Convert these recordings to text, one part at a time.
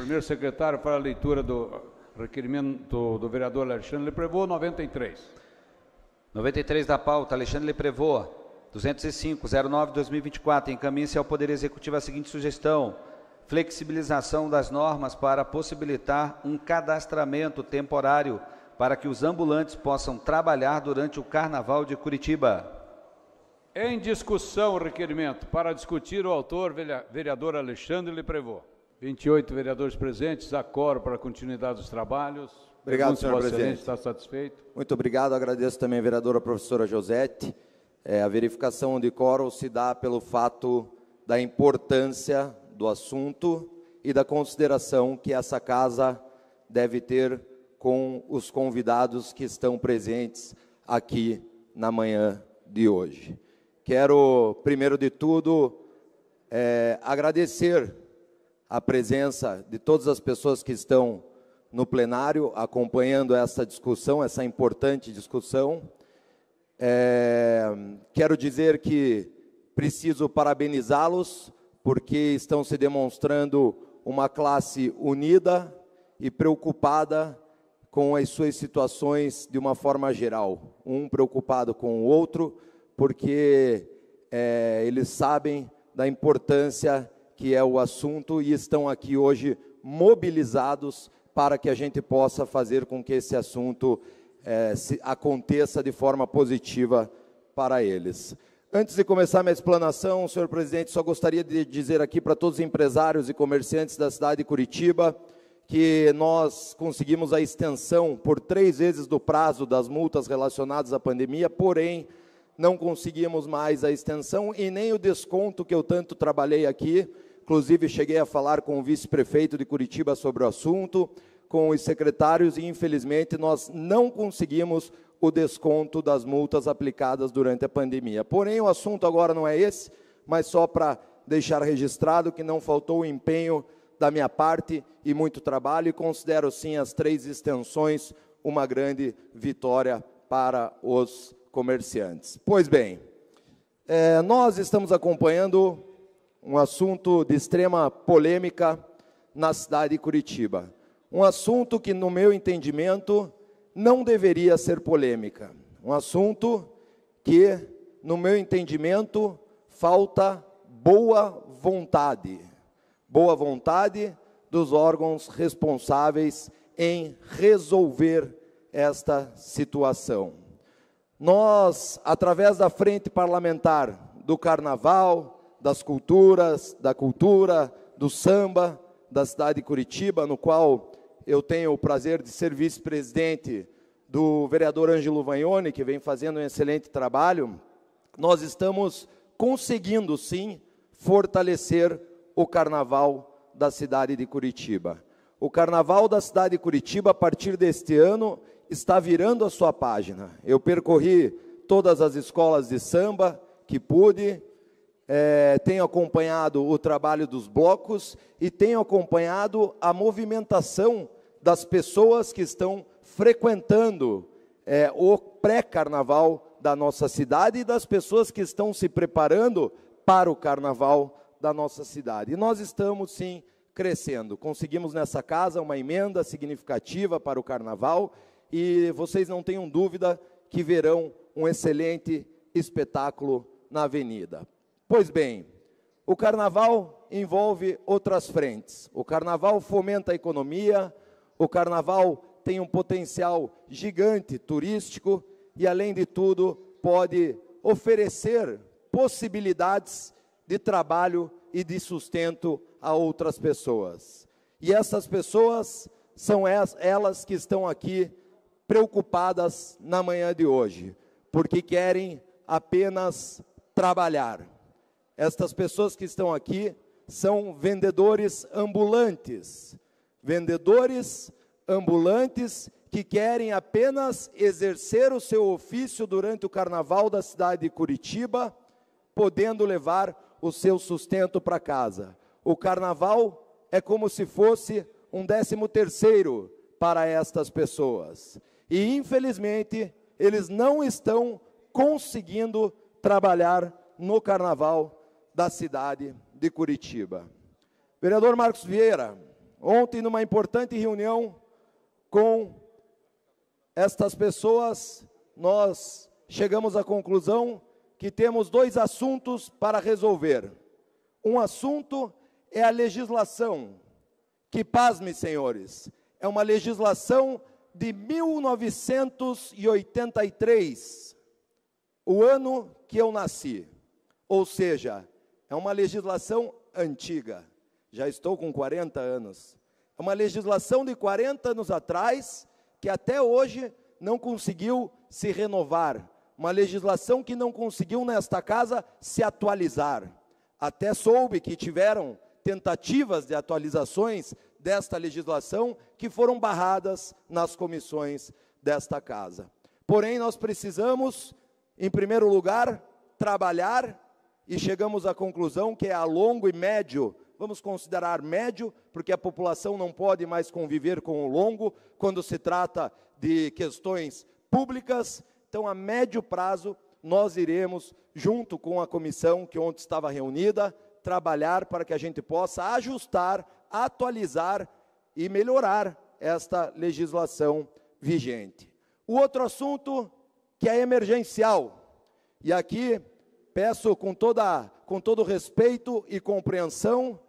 Senhor secretário, para a leitura do requerimento do vereador Alexandre Leprevot, 93. 93 da pauta, Alexandre Leprevot, 205-09-2024, encaminhe-se ao Poder Executivo a seguinte sugestão: flexibilização das normas para possibilitar um cadastramento temporário para que os ambulantes possam trabalhar durante o Carnaval de Curitiba. Em discussão o requerimento. Para discutir, o autor, vereador Alexandre Leprevot. 28 vereadores presentes, acordo para a continuidade dos trabalhos. Obrigado, senhor presidente. Está satisfeito? Muito obrigado, agradeço também a vereadora professora Josete. A verificação de quórum se dá pelo fato da importância do assunto e da consideração que essa casa deve ter com os convidados que estão presentes aqui na manhã de hoje. Quero, primeiro de tudo, agradecer a presença de todas as pessoas que estão no plenário acompanhando essa discussão, essa importante discussão. Quero dizer que preciso parabenizá-los porque estão se demonstrando uma classe unida e preocupada com as suas situações de uma forma geral. Um preocupado com o outro, porque eles sabem da importância que é o assunto e estão aqui hoje mobilizados para que a gente possa fazer com que esse assunto aconteça de forma positiva para eles. Antes de começar minha explanação, senhor presidente, só gostaria de dizer aqui para todos os empresários e comerciantes da cidade de Curitiba que nós conseguimos a extensão por 3 vezes do prazo das multas relacionadas à pandemia, porém, não conseguimos mais a extensão e nem o desconto que eu tanto trabalhei aqui. Inclusive, cheguei a falar com o vice-prefeito de Curitiba sobre o assunto, com os secretários, e infelizmente nós não conseguimos o desconto das multas aplicadas durante a pandemia. Porém, o assunto agora não é esse, mas só para deixar registrado que não faltou o empenho da minha parte e muito trabalho, e considero sim as 3 extensões uma grande vitória para os comerciantes. Pois bem, nós estamos acompanhando um assunto de extrema polêmica na cidade de Curitiba. Um assunto que, no meu entendimento, não deveria ser polêmica. Um assunto que, no meu entendimento, falta boa vontade. Boa vontade dos órgãos responsáveis em resolver esta situação. Nós, através da frente parlamentar do Carnaval, das culturas, da cultura, do samba, da cidade de Curitiba, no qual eu tenho o prazer de ser vice-presidente do vereador Ângelo Vagnoni, que vem fazendo um excelente trabalho, nós estamos conseguindo, sim, fortalecer o Carnaval da cidade de Curitiba. O Carnaval da cidade de Curitiba, a partir deste ano, está virando a sua página. Eu percorri todas as escolas de samba que pude, tenho acompanhado o trabalho dos blocos e tenho acompanhado a movimentação das pessoas que estão frequentando o pré-carnaval da nossa cidade e das pessoas que estão se preparando para o carnaval da nossa cidade. E nós estamos, sim, crescendo. Conseguimos nessa casa uma emenda significativa para o carnaval e vocês não tenham dúvida que verão um excelente espetáculo na avenida. Pois bem, o carnaval envolve outras frentes. O carnaval fomenta a economia, o carnaval tem um potencial gigante turístico e, além de tudo, pode oferecer possibilidades de trabalho e de sustento a outras pessoas. E essas pessoas são elas que estão aqui preocupadas na manhã de hoje, porque querem apenas trabalhar. Estas pessoas que estão aqui são vendedores ambulantes que querem apenas exercer o seu ofício durante o carnaval da cidade de Curitiba, podendo levar o seu sustento para casa. O carnaval é como se fosse um 13º para estas pessoas. E, infelizmente, eles não estão conseguindo trabalhar no carnaval da cidade de Curitiba. Vereador Marcos Vieira, Ontem, numa importante reunião com estas pessoas, nós chegamos à conclusão que temos 2 assuntos para resolver. Um assunto é a legislação, que, pasme, senhores, é uma legislação de 1983, o ano que eu nasci. Ou seja, é uma legislação antiga. Já estou com 40 anos. É uma legislação de 40 anos atrás, que até hoje não conseguiu se renovar. Uma legislação que não conseguiu nesta casa se atualizar. Até soube que tiveram tentativas de atualizações desta legislação que foram barradas nas comissões desta casa. Porém, nós precisamos, em primeiro lugar, trabalhar, e chegamos à conclusão que é a longo e médio, vamos considerar médio, porque a população não pode mais conviver com o longo, quando se trata de questões públicas. Então, a médio prazo, nós iremos, junto com a comissão que ontem estava reunida, trabalhar para que a gente possa ajustar, atualizar e melhorar esta legislação vigente. O outro assunto, que é emergencial, e aqui peço com todo respeito e compreensão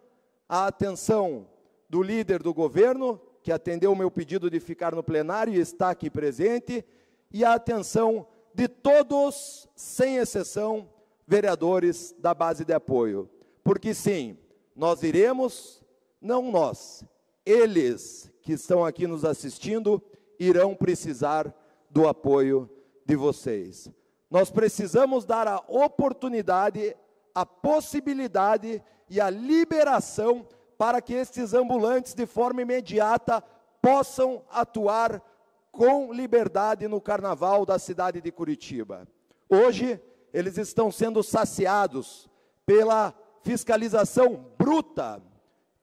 a atenção do líder do governo, que atendeu o meu pedido de ficar no plenário e está aqui presente, e a atenção de todos, sem exceção, vereadores da base de apoio. Porque sim, nós iremos, não nós, eles que estão aqui nos assistindo, irão precisar do apoio de vocês. Nós precisamos dar a oportunidade, a possibilidade e a liberação para que esses ambulantes, de forma imediata, possam atuar com liberdade no carnaval da cidade de Curitiba. Hoje, eles estão sendo saciados pela fiscalização bruta,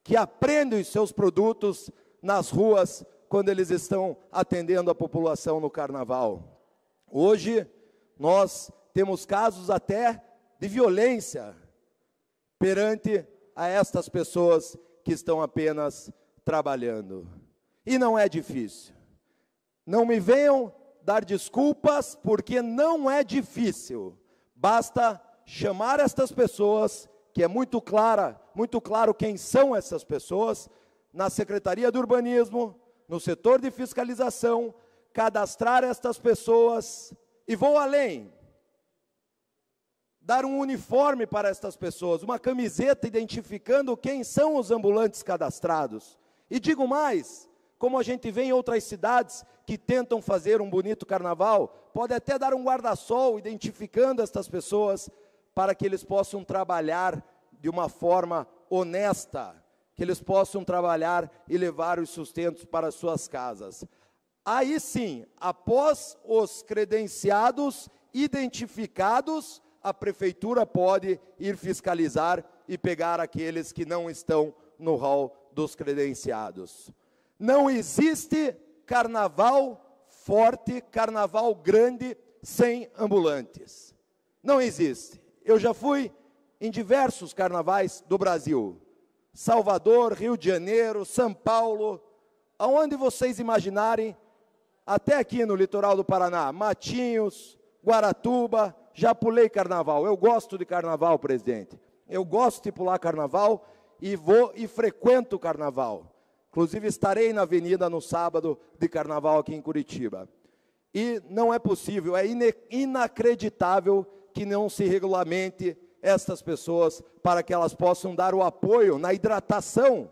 que apreende os seus produtos nas ruas, quando eles estão atendendo a população no carnaval. Hoje, nós temos casos até de violência perante a estas pessoas que estão apenas trabalhando. E não é difícil. Não me venham dar desculpas, porque não é difícil. Basta chamar estas pessoas, que é muito claro quem são essas pessoas, na Secretaria de Urbanismo, no setor de fiscalização, cadastrar estas pessoas, e vou além, dar um uniforme para estas pessoas, uma camiseta identificando quem são os ambulantes cadastrados. E digo mais, como a gente vê em outras cidades que tentam fazer um bonito carnaval, pode até dar um guarda-sol identificando estas pessoas, para que eles possam trabalhar de uma forma honesta, que eles possam trabalhar e levar os sustentos para suas casas. Aí sim, após os credenciados, identificados, a prefeitura pode ir fiscalizar e pegar aqueles que não estão no rol dos credenciados. Não existe carnaval forte, carnaval grande, sem ambulantes. Não existe. Eu já fui em diversos carnavais do Brasil. Salvador, Rio de Janeiro, São Paulo, aonde vocês imaginarem, até aqui no litoral do Paraná, Matinhos, Guaratuba, já pulei carnaval. Eu gosto de carnaval, presidente. Eu gosto de pular carnaval e vou e frequento o carnaval. Inclusive estarei na avenida no sábado de carnaval aqui em Curitiba. E não é possível, é inacreditável que não se regulamente estas pessoas para que elas possam dar o apoio na hidratação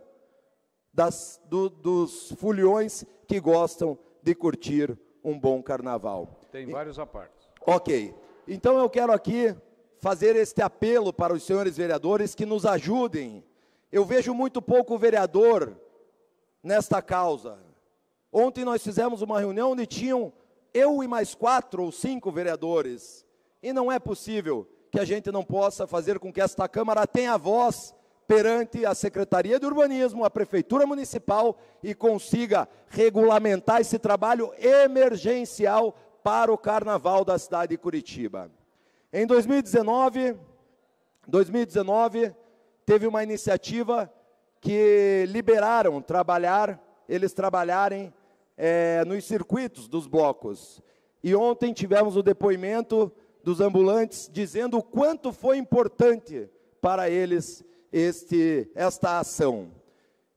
dos foliões que gostam de curtir um bom carnaval. Tem vários apartes. Ok. Então eu quero aqui fazer este apelo para os senhores vereadores que nos ajudem. Eu vejo muito pouco vereador nesta causa. Ontem nós fizemos uma reunião onde tinham eu e mais 4 ou 5 vereadores. E não é possível que a gente não possa fazer com que esta Câmara tenha voz perante a Secretaria de Urbanismo, a Prefeitura Municipal, e consiga regulamentar esse trabalho emergencial para o Carnaval da cidade de Curitiba. Em 2019, teve uma iniciativa que liberaram eles trabalharem nos circuitos dos blocos. E ontem tivemos o depoimento dos ambulantes dizendo o quanto foi importante para eles esta ação.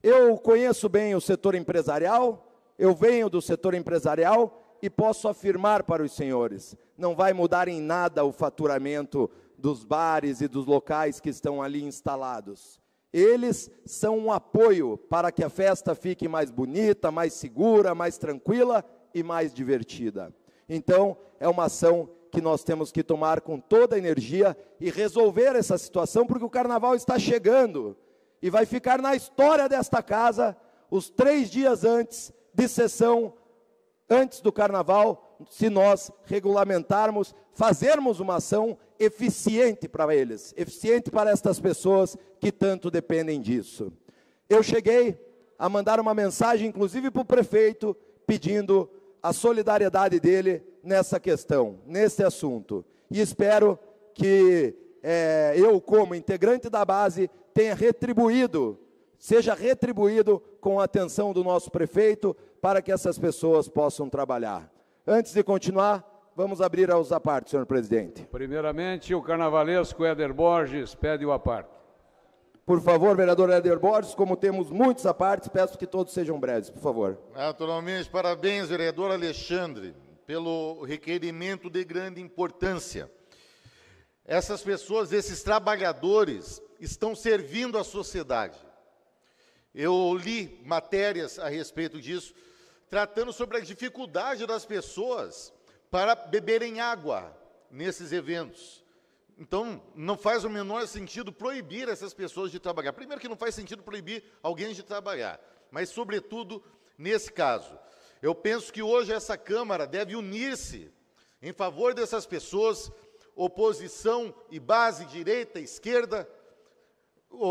Eu conheço bem o setor empresarial, eu venho do setor empresarial e posso afirmar para os senhores, não vai mudar em nada o faturamento dos bares e dos locais que estão ali instalados. Eles são um apoio para que a festa fique mais bonita, mais segura, mais tranquila e mais divertida. Então, é uma ação que nós temos que tomar com toda a energia e resolver essa situação, porque o Carnaval está chegando e vai ficar na história desta casa os 3 dias antes de sessão, antes do Carnaval, se nós regulamentarmos, fazermos uma ação eficiente para eles, eficiente para estas pessoas que tanto dependem disso. Eu cheguei a mandar uma mensagem, inclusive para o prefeito, pedindo a solidariedade dele nessa questão, nesse assunto. E espero que eu, como integrante da base, seja retribuído com a atenção do nosso prefeito para que essas pessoas possam trabalhar. Antes de continuar, vamos abrir aos apartes, senhor presidente. Primeiramente, o carnavalesco Éder Borges pede o aparte. Por favor, vereador Éder Borges, como temos muitos apartes, peço que todos sejam breves, por favor. Naturalmente, parabéns, vereador Alexandre, pelo requerimento de grande importância. Essas pessoas, esses trabalhadores, estão servindo a sociedade. Eu li matérias a respeito disso, tratando sobre a dificuldade das pessoas para beberem água nesses eventos. Então, não faz o menor sentido proibir essas pessoas de trabalhar. Primeiro que não faz sentido proibir alguém de trabalhar, mas, sobretudo, nesse caso. Eu penso que hoje essa Câmara deve unir-se em favor dessas pessoas, oposição e base, direita, esquerda.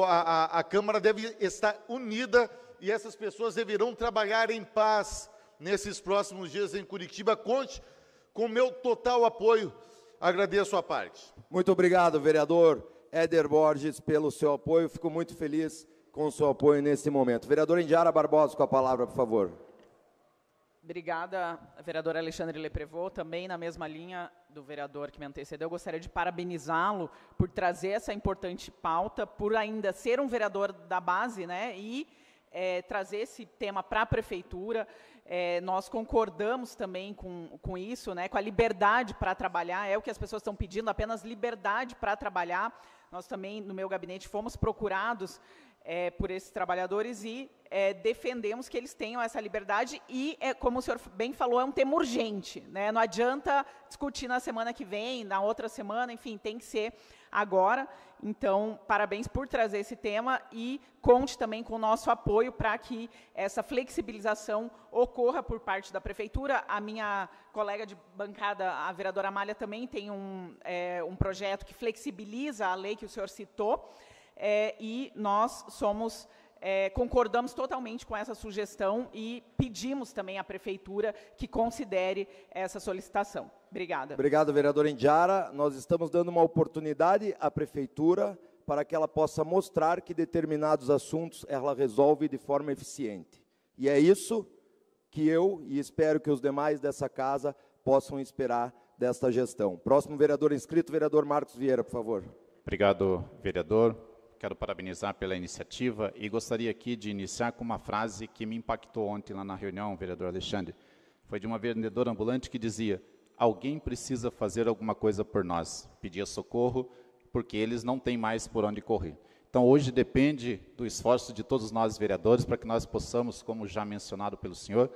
A Câmara deve estar unida e essas pessoas deverão trabalhar em paz nesses próximos dias em Curitiba. Conte com o meu total apoio. Agradeço a parte. Muito obrigado, vereador Éder Borges, pelo seu apoio. Fico muito feliz com o seu apoio nesse momento. Vereador Indiara Barbosa, com a palavra, por favor. Obrigada, vereador Alexandre Leprevot. Também na mesma linha do vereador que me antecedeu, eu gostaria de parabenizá-lo por trazer essa importante pauta, por ainda ser um vereador da base, né, e trazer esse tema para a prefeitura. Nós concordamos também com isso, né, com a liberdade para trabalhar, é o que as pessoas estão pedindo, apenas liberdade para trabalhar. Nós também, no meu gabinete, fomos procurados por esses trabalhadores e defendemos que eles tenham essa liberdade e, como o senhor bem falou, é um tema urgente, né? Não adianta discutir na semana que vem, na outra semana, enfim, tem que ser agora. Então, parabéns por trazer esse tema e conte também com o nosso apoio para que essa flexibilização ocorra por parte da Prefeitura. A minha colega de bancada, a vereadora Amália, também tem um projeto que flexibiliza a lei que o senhor citou, e nós concordamos totalmente com essa sugestão e pedimos também à Prefeitura que considere essa solicitação. Obrigada. Obrigado, vereador Indiara. Nós estamos dando uma oportunidade à Prefeitura para que ela possa mostrar que determinados assuntos ela resolve de forma eficiente. E é isso que eu e espero que os demais dessa casa possam esperar desta gestão. Próximo vereador inscrito, vereador Marcos Vieira, por favor. Obrigado, vereador. Quero parabenizar pela iniciativa e gostaria aqui de iniciar com uma frase que me impactou ontem lá na reunião, vereador Alexandre. Foi de uma vendedora ambulante que dizia: alguém precisa fazer alguma coisa por nós. Pedia socorro porque eles não têm mais por onde correr. Então, hoje depende do esforço de todos nós, vereadores, para que nós possamos, como já mencionado pelo senhor,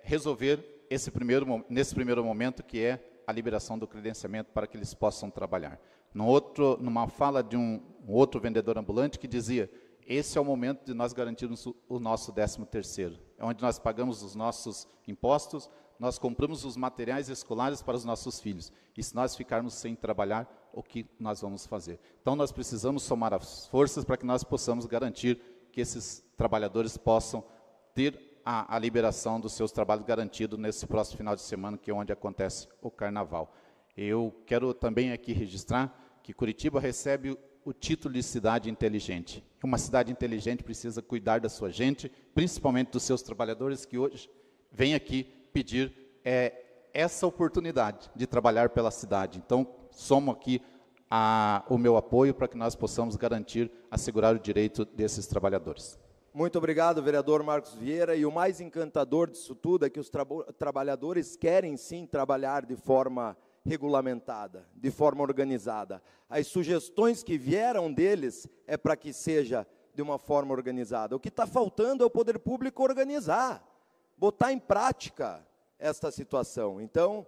resolver nesse primeiro momento, que é a liberação do credenciamento para que eles possam trabalhar. Numa fala de um outro vendedor ambulante que dizia: esse é o momento de nós garantirmos o nosso 13º, é onde nós pagamos os nossos impostos, nós compramos os materiais escolares para os nossos filhos, e se nós ficarmos sem trabalhar, o que nós vamos fazer? Então, nós precisamos somar as forças para que nós possamos garantir que esses trabalhadores possam ter a liberação dos seus trabalhos garantido nesse próximo final de semana, que é onde acontece o Carnaval. Eu quero também aqui registrar que Curitiba recebe o título de cidade inteligente. Uma cidade inteligente precisa cuidar da sua gente, principalmente dos seus trabalhadores que hoje vêm aqui pedir essa oportunidade de trabalhar pela cidade. Então, somo aqui o meu apoio para que nós possamos garantir, assegurar o direito desses trabalhadores. Muito obrigado, vereador Marcos Vieira. E o mais encantador disso tudo é que os trabalhadores querem sim trabalhar de forma regulamentada, de forma organizada. As sugestões que vieram deles é para que seja de uma forma organizada. O que está faltando é o poder público organizar, botar em prática esta situação. Então,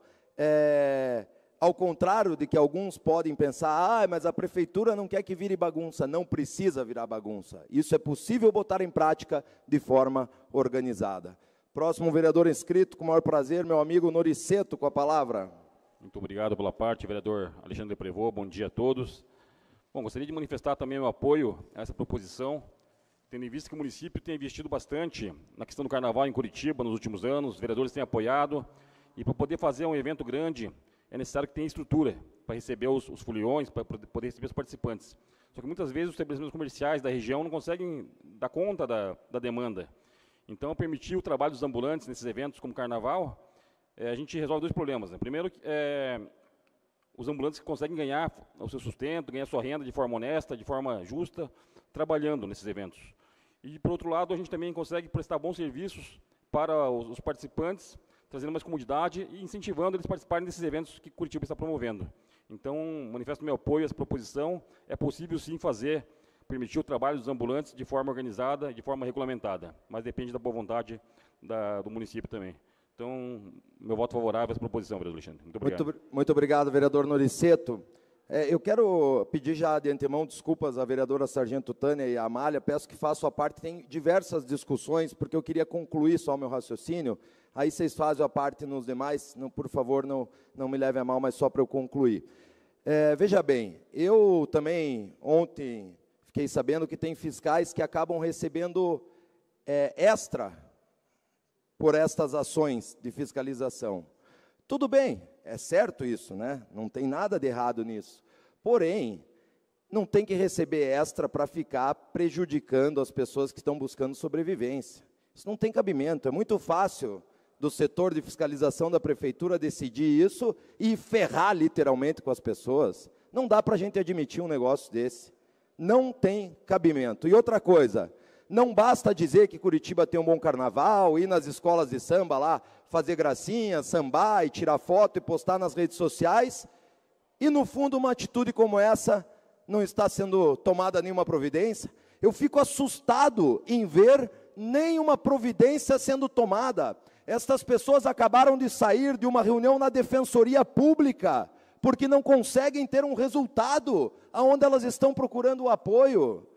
ao contrário de que alguns podem pensar, mas a prefeitura não quer que vire bagunça. Não precisa virar bagunça. Isso é possível botar em prática de forma organizada. Próximo vereador inscrito, com o maior prazer, meu amigo Noriceto, com a palavra. Muito obrigado pela parte, vereador Alexandre Prevô. Bom dia a todos. Bom, gostaria de manifestar também meu apoio a essa proposição, tendo em vista que o município tem investido bastante na questão do carnaval em Curitiba nos últimos anos, os vereadores têm apoiado, e para poder fazer um evento grande, é necessário que tenha estrutura para receber os foliões, para poder receber os participantes. Só que muitas vezes os estabelecimentos comerciais da região não conseguem dar conta da demanda. Então, permitir o trabalho dos ambulantes nesses eventos como carnaval, a gente resolve dois problemas. Né? Primeiro, os ambulantes que conseguem ganhar o seu sustento, ganhar sua renda de forma honesta, de forma justa, trabalhando nesses eventos. E, por outro lado, a gente também consegue prestar bons serviços para os participantes, trazendo mais comodidade e incentivando eles a participarem desses eventos que Curitiba está promovendo. Então, manifesto meu apoio a essa proposição. É possível, sim, permitir o trabalho dos ambulantes de forma organizada, de forma regulamentada, mas depende da boa vontade do município também. Então, meu voto favorável a essa proposição, vereador Alexandre. Muito obrigado. Muito obrigado, vereador Noriceto. Eu quero pedir já de antemão desculpas à vereadora Sargento Tânia e à Amália, peço que façam a parte, tem diversas discussões, porque eu queria concluir só o meu raciocínio, aí vocês fazem a parte nos demais, por favor, não me levem a mal, mas só para eu concluir. Veja bem, eu também ontem fiquei sabendo que tem fiscais que acabam recebendo extra por estas ações de fiscalização. Tudo bem, é certo isso, né? Não tem nada de errado nisso. Porém, não tem que receber extra para ficar prejudicando as pessoas que estão buscando sobrevivência. Isso não tem cabimento. É muito fácil do setor de fiscalização da prefeitura decidir isso e ferrar literalmente com as pessoas. Não dá para a gente admitir um negócio desse. Não tem cabimento. E outra coisa, não basta dizer que Curitiba tem um bom carnaval, ir nas escolas de samba lá, fazer gracinha, sambar e tirar foto e postar nas redes sociais, e no fundo uma atitude como essa não está sendo tomada nenhuma providência. Eu fico assustado em ver nenhuma providência sendo tomada. Estas pessoas acabaram de sair de uma reunião na Defensoria Pública, porque não conseguem ter um resultado aonde elas estão procurando o apoio.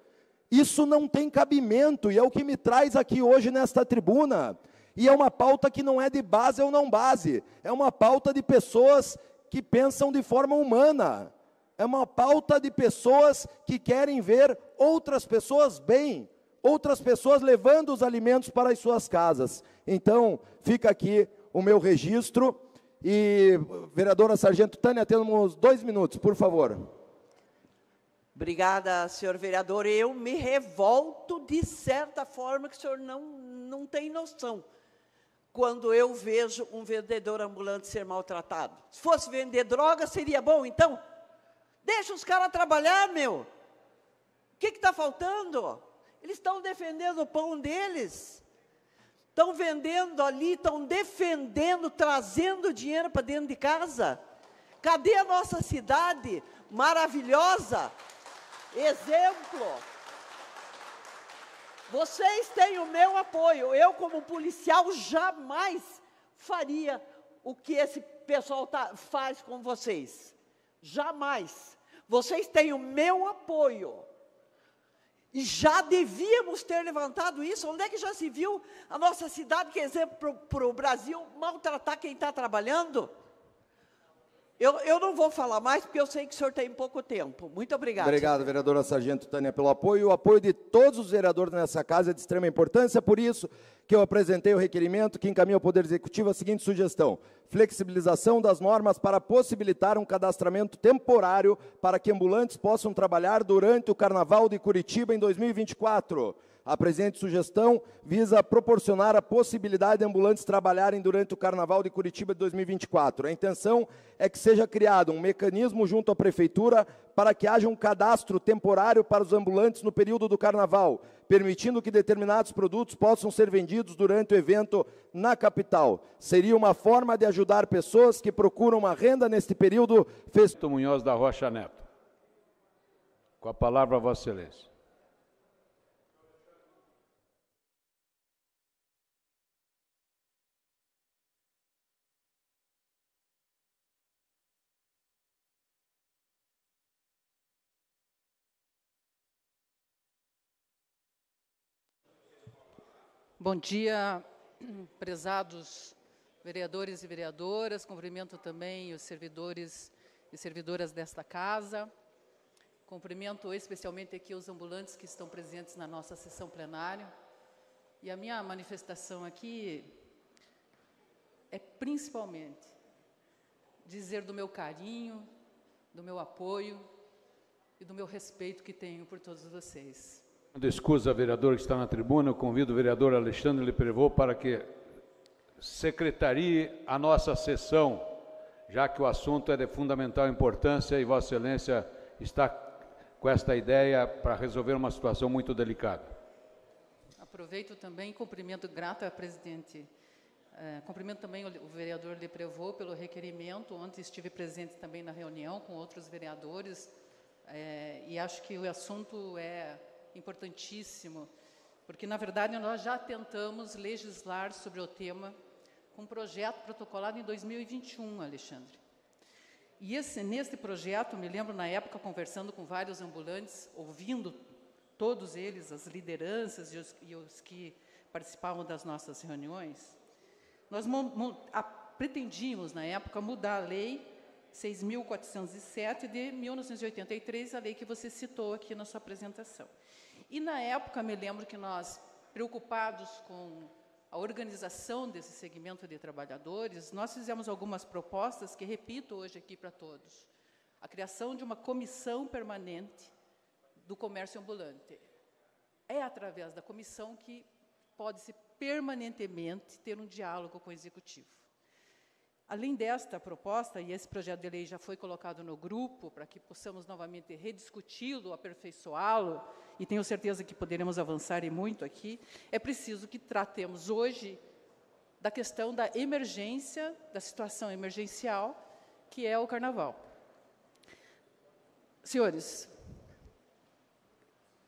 Isso não tem cabimento, e é o que me traz aqui hoje nesta tribuna. E é uma pauta que não é de base ou não base, é uma pauta de pessoas que pensam de forma humana, é uma pauta de pessoas que querem ver outras pessoas bem, outras pessoas levando os alimentos para as suas casas. Então, fica aqui o meu registro, e vereadora Sargento Tânia, temos 2 minutos, por favor. Obrigada, senhor vereador. Eu me revolto de certa forma que o senhor não tem noção. Quando eu vejo um vendedor ambulante ser maltratado. Se fosse vender droga, seria bom, então? Deixa os caras trabalhar, meu. O que está faltando? Eles estão defendendo o pão deles. Estão vendendo ali, estão defendendo, trazendo dinheiro para dentro de casa. Cadê a nossa cidade maravilhosa? Exemplo. Vocês têm o meu apoio. Eu, como policial, jamais faria o que esse pessoal faz com vocês. Jamais. Vocês têm o meu apoio. E já devíamos ter levantado isso. Onde é que já se viu a nossa cidade, que é exemplo para o Brasil, maltratar quem está trabalhando? Eu não vou falar mais, porque eu sei que o senhor tem pouco tempo. Muito obrigada. Obrigado, vereadora Sargento Tânia, pelo apoio. O apoio de todos os vereadores nessa casa é de extrema importância, por isso que eu apresentei o requerimento que encaminha ao Poder Executivo a seguinte sugestão: flexibilização das normas para possibilitar um cadastramento temporário para que ambulantes possam trabalhar durante o Carnaval de Curitiba em 2024. A presente sugestão visa proporcionar a possibilidade de ambulantes trabalharem durante o Carnaval de Curitiba de 2024. A intenção é que seja criado um mecanismo junto à Prefeitura para que haja um cadastro temporário para os ambulantes no período do Carnaval, permitindo que determinados produtos possam ser vendidos durante o evento na capital. Seria uma forma de ajudar pessoas que procuram uma renda neste período festivo. Munhoz da Rocha Neto. Com a palavra, Vossa Excelência. Bom dia, prezados vereadores e vereadoras. Cumprimento também os servidores e servidoras desta casa. Cumprimento especialmente aqui os ambulantes que estão presentes na nossa sessão plenária. E a minha manifestação aqui é principalmente dizer do meu carinho, do meu apoio e do meu respeito que tenho por todos vocês. Escusa a vereadora que está na tribuna, eu convido o vereador Alexandre Leprevot para que secretarie a nossa sessão, já que o assunto é de fundamental importância e Vossa Excelência está com esta ideia para resolver uma situação muito delicada. Aproveito também, cumprimento grata, presidente, cumprimento também o vereador Leprevot pelo requerimento. Ontem estive presente também na reunião com outros vereadores e acho que o assunto é importantíssimo, porque, na verdade, nós já tentamos legislar sobre o tema com um projeto protocolado em 2021, Alexandre. E nesse projeto, me lembro, na época, conversando com vários ambulantes, ouvindo todos eles, as lideranças e os que participavam das nossas reuniões, nós pretendíamos, na época, mudar a lei 6.407 de 1983, a lei que você citou aqui na sua apresentação. E, na época, me lembro que nós, preocupados com a organização desse segmento de trabalhadores, nós fizemos algumas propostas que repito hoje aqui para todos. A criação de uma comissão permanente do comércio ambulante. É através da comissão que pode-se permanentemente ter um diálogo com o Executivo. Além desta proposta, e esse projeto de lei já foi colocado no grupo, para que possamos novamente rediscuti-lo, aperfeiçoá-lo, e tenho certeza que poderemos avançar e muito aqui, é preciso que tratemos hoje da questão da emergência, da situação emergencial, que é o Carnaval. Senhores,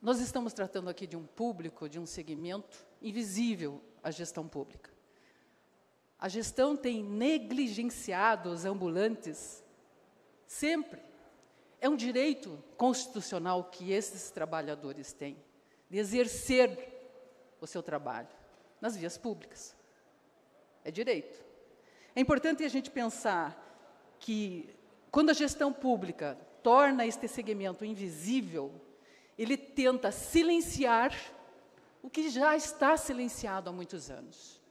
nós estamos tratando aqui de um público, de um segmento invisível à gestão pública. A gestão tem negligenciado os ambulantes sempre. É um direito constitucional que esses trabalhadores têm, de exercer o seu trabalho nas vias públicas. É direito. É importante a gente pensar que, quando a gestão pública torna este segmento invisível, ele tenta silenciar o que já está silenciado há muitos anos,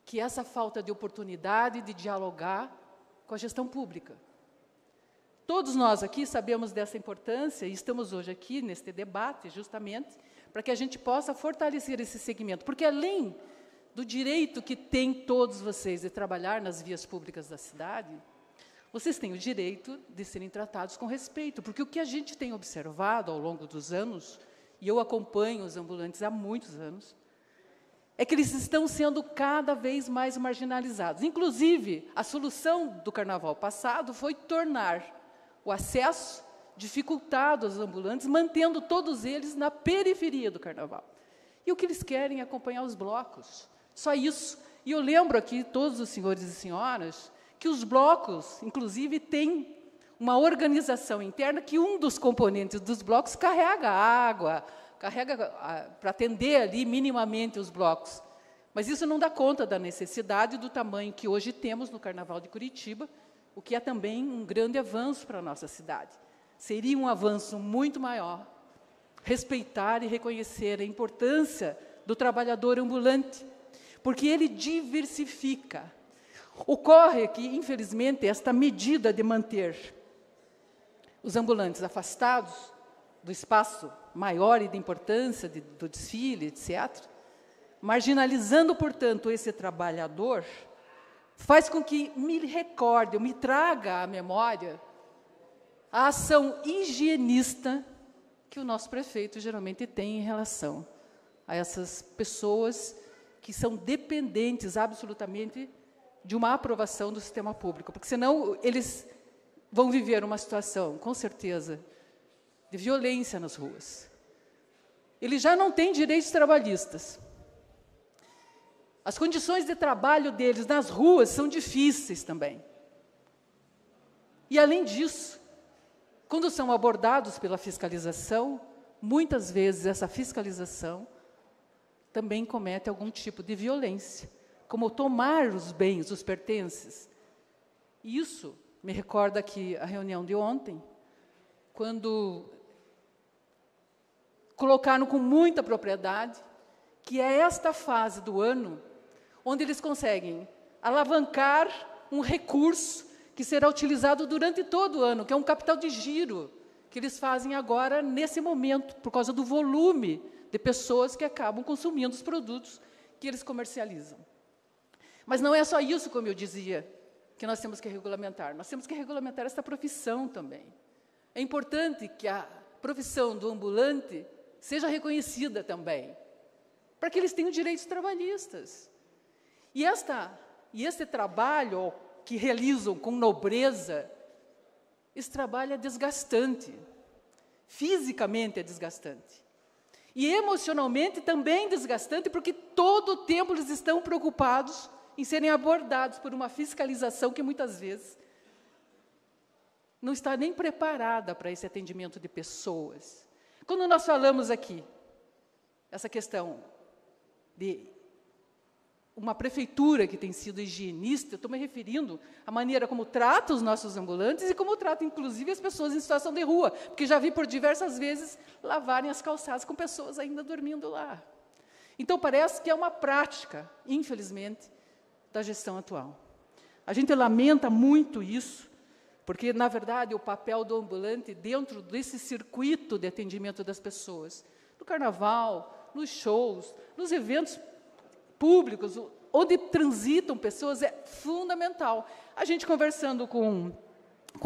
que é essa falta de oportunidade de dialogar com a gestão pública. Todos nós aqui sabemos dessa importância e estamos hoje aqui neste debate justamente para que a gente possa fortalecer esse segmento, porque além do direito que têm todos vocês de trabalhar nas vias públicas da cidade, vocês têm o direito de serem tratados com respeito, porque o que a gente tem observado ao longo dos anos, e eu acompanho os ambulantes há muitos anos, é que eles estão sendo cada vez mais marginalizados. Inclusive, a solução do Carnaval passado foi tornar o acesso dificultado aos ambulantes, mantendo todos eles na periferia do Carnaval. E o que eles querem é acompanhar os blocos. Só isso. E eu lembro aqui, todos os senhores e senhoras, que os blocos, inclusive, têm uma organização interna que um dos componentes dos blocos carrega água, carrega para atender ali minimamente os blocos. Mas isso não dá conta da necessidade do tamanho que hoje temos no Carnaval de Curitiba, o que é também um grande avanço para a nossa cidade. Seria um avanço muito maior respeitar e reconhecer a importância do trabalhador ambulante, porque ele diversifica. Ocorre que, infelizmente, esta medida de manter os ambulantes afastados do espaço maior e de importância do desfile, etc., marginalizando, portanto, esse trabalhador, faz com que me recorde, me traga à memória a ação higienista que o nosso prefeito geralmente tem em relação a essas pessoas que são dependentes absolutamente de uma aprovação do sistema público, porque senão eles vão viver uma situação, com certeza, de violência nas ruas. Eles já não têm direitos trabalhistas. As condições de trabalho deles nas ruas são difíceis também. E, além disso, quando são abordados pela fiscalização, muitas vezes essa fiscalização também comete algum tipo de violência, como tomar os bens, os pertences. E isso me recorda aqui a reunião de ontem, quando colocaram com muita propriedade que é esta fase do ano onde eles conseguem alavancar um recurso que será utilizado durante todo o ano, que é um capital de giro, que eles fazem agora, nesse momento, por causa do volume de pessoas que acabam consumindo os produtos que eles comercializam. Mas não é só isso, como eu dizia, que nós temos que regulamentar. Nós temos que regulamentar esta profissão também. É importante que a profissão do ambulante seja reconhecida também, para que eles tenham direitos trabalhistas. E esse trabalho que realizam com nobreza, esse trabalho é desgastante. Fisicamente é desgastante. E emocionalmente também desgastante, porque todo o tempo eles estão preocupados em serem abordados por uma fiscalização que muitas vezes não está nem preparada para esse atendimento de pessoas. Quando nós falamos aqui, essa questão de uma prefeitura que tem sido higienista, eu estou me referindo à maneira como trata os nossos ambulantes e como trata, inclusive, as pessoas em situação de rua, porque já vi por diversas vezes lavarem as calçadas com pessoas ainda dormindo lá. Então, parece que é uma prática, infelizmente, da gestão atual. A gente lamenta muito isso, porque, na verdade, o papel do ambulante dentro desse circuito de atendimento das pessoas, no carnaval, nos shows, nos eventos públicos, onde transitam pessoas, é fundamental. A gente conversando com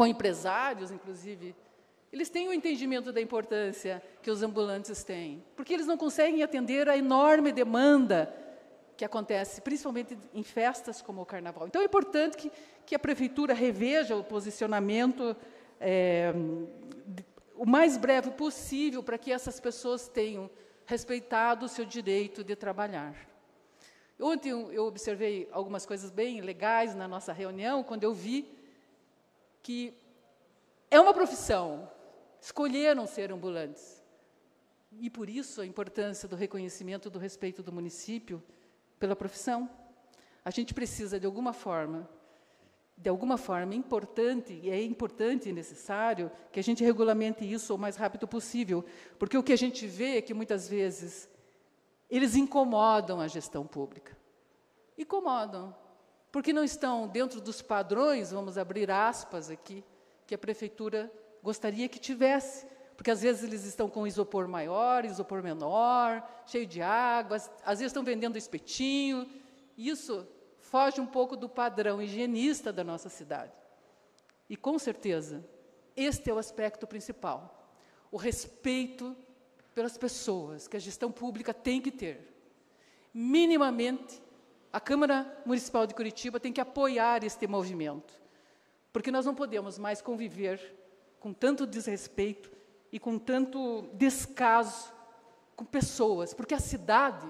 empresários, inclusive, eles têm o entendimento da importância que os ambulantes têm, porque eles não conseguem atender a enorme demanda que acontece, principalmente em festas como o Carnaval. Então, é importante que a Prefeitura reveja o posicionamento o mais breve possível, para que essas pessoas tenham respeitado o seu direito de trabalhar. Ontem eu observei algumas coisas bem legais na nossa reunião, quando eu vi que é uma profissão, escolheram ser ambulantes. E, por isso, a importância do reconhecimento do respeito do município pela profissão. A gente precisa, de alguma forma importante, e é importante e necessário que a gente regulamente isso o mais rápido possível, porque o que a gente vê é que, muitas vezes, eles incomodam a gestão pública. Incomodam, porque não estão dentro dos padrões, vamos abrir aspas aqui, que a Prefeitura gostaria que tivesse, porque às vezes eles estão com isopor maior, isopor menor, cheio de água, às vezes estão vendendo espetinho. Isso foge um pouco do padrão higienista da nossa cidade. E, com certeza, este é o aspecto principal, o respeito pelas pessoas que a gestão pública tem que ter. Minimamente, a Câmara Municipal de Curitiba tem que apoiar este movimento, porque nós não podemos mais conviver com tanto desrespeito e com tanto descaso com pessoas, porque a cidade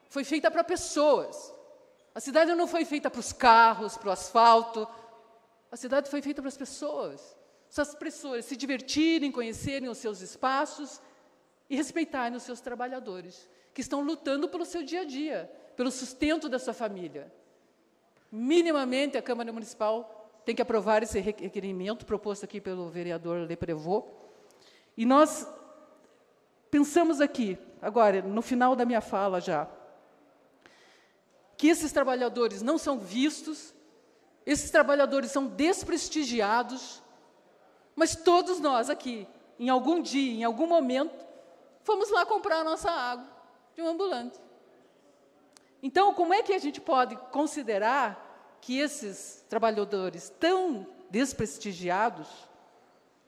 foi feita para pessoas. A cidade não foi feita para os carros, para o asfalto. A cidade foi feita para as pessoas. Essas pessoas se divertirem, conhecerem os seus espaços e respeitarem os seus trabalhadores, que estão lutando pelo seu dia a dia, pelo sustento da sua família. Minimamente, a Câmara Municipal tem que aprovar esse requerimento proposto aqui pelo vereador Leprevot. E nós pensamos aqui, agora, no final da minha fala já, que esses trabalhadores não são vistos, esses trabalhadores são desprestigiados, mas todos nós aqui, em algum dia, em algum momento, fomos lá comprar a nossa água de um ambulante. Então, como é que a gente pode considerar que esses trabalhadores tão desprestigiados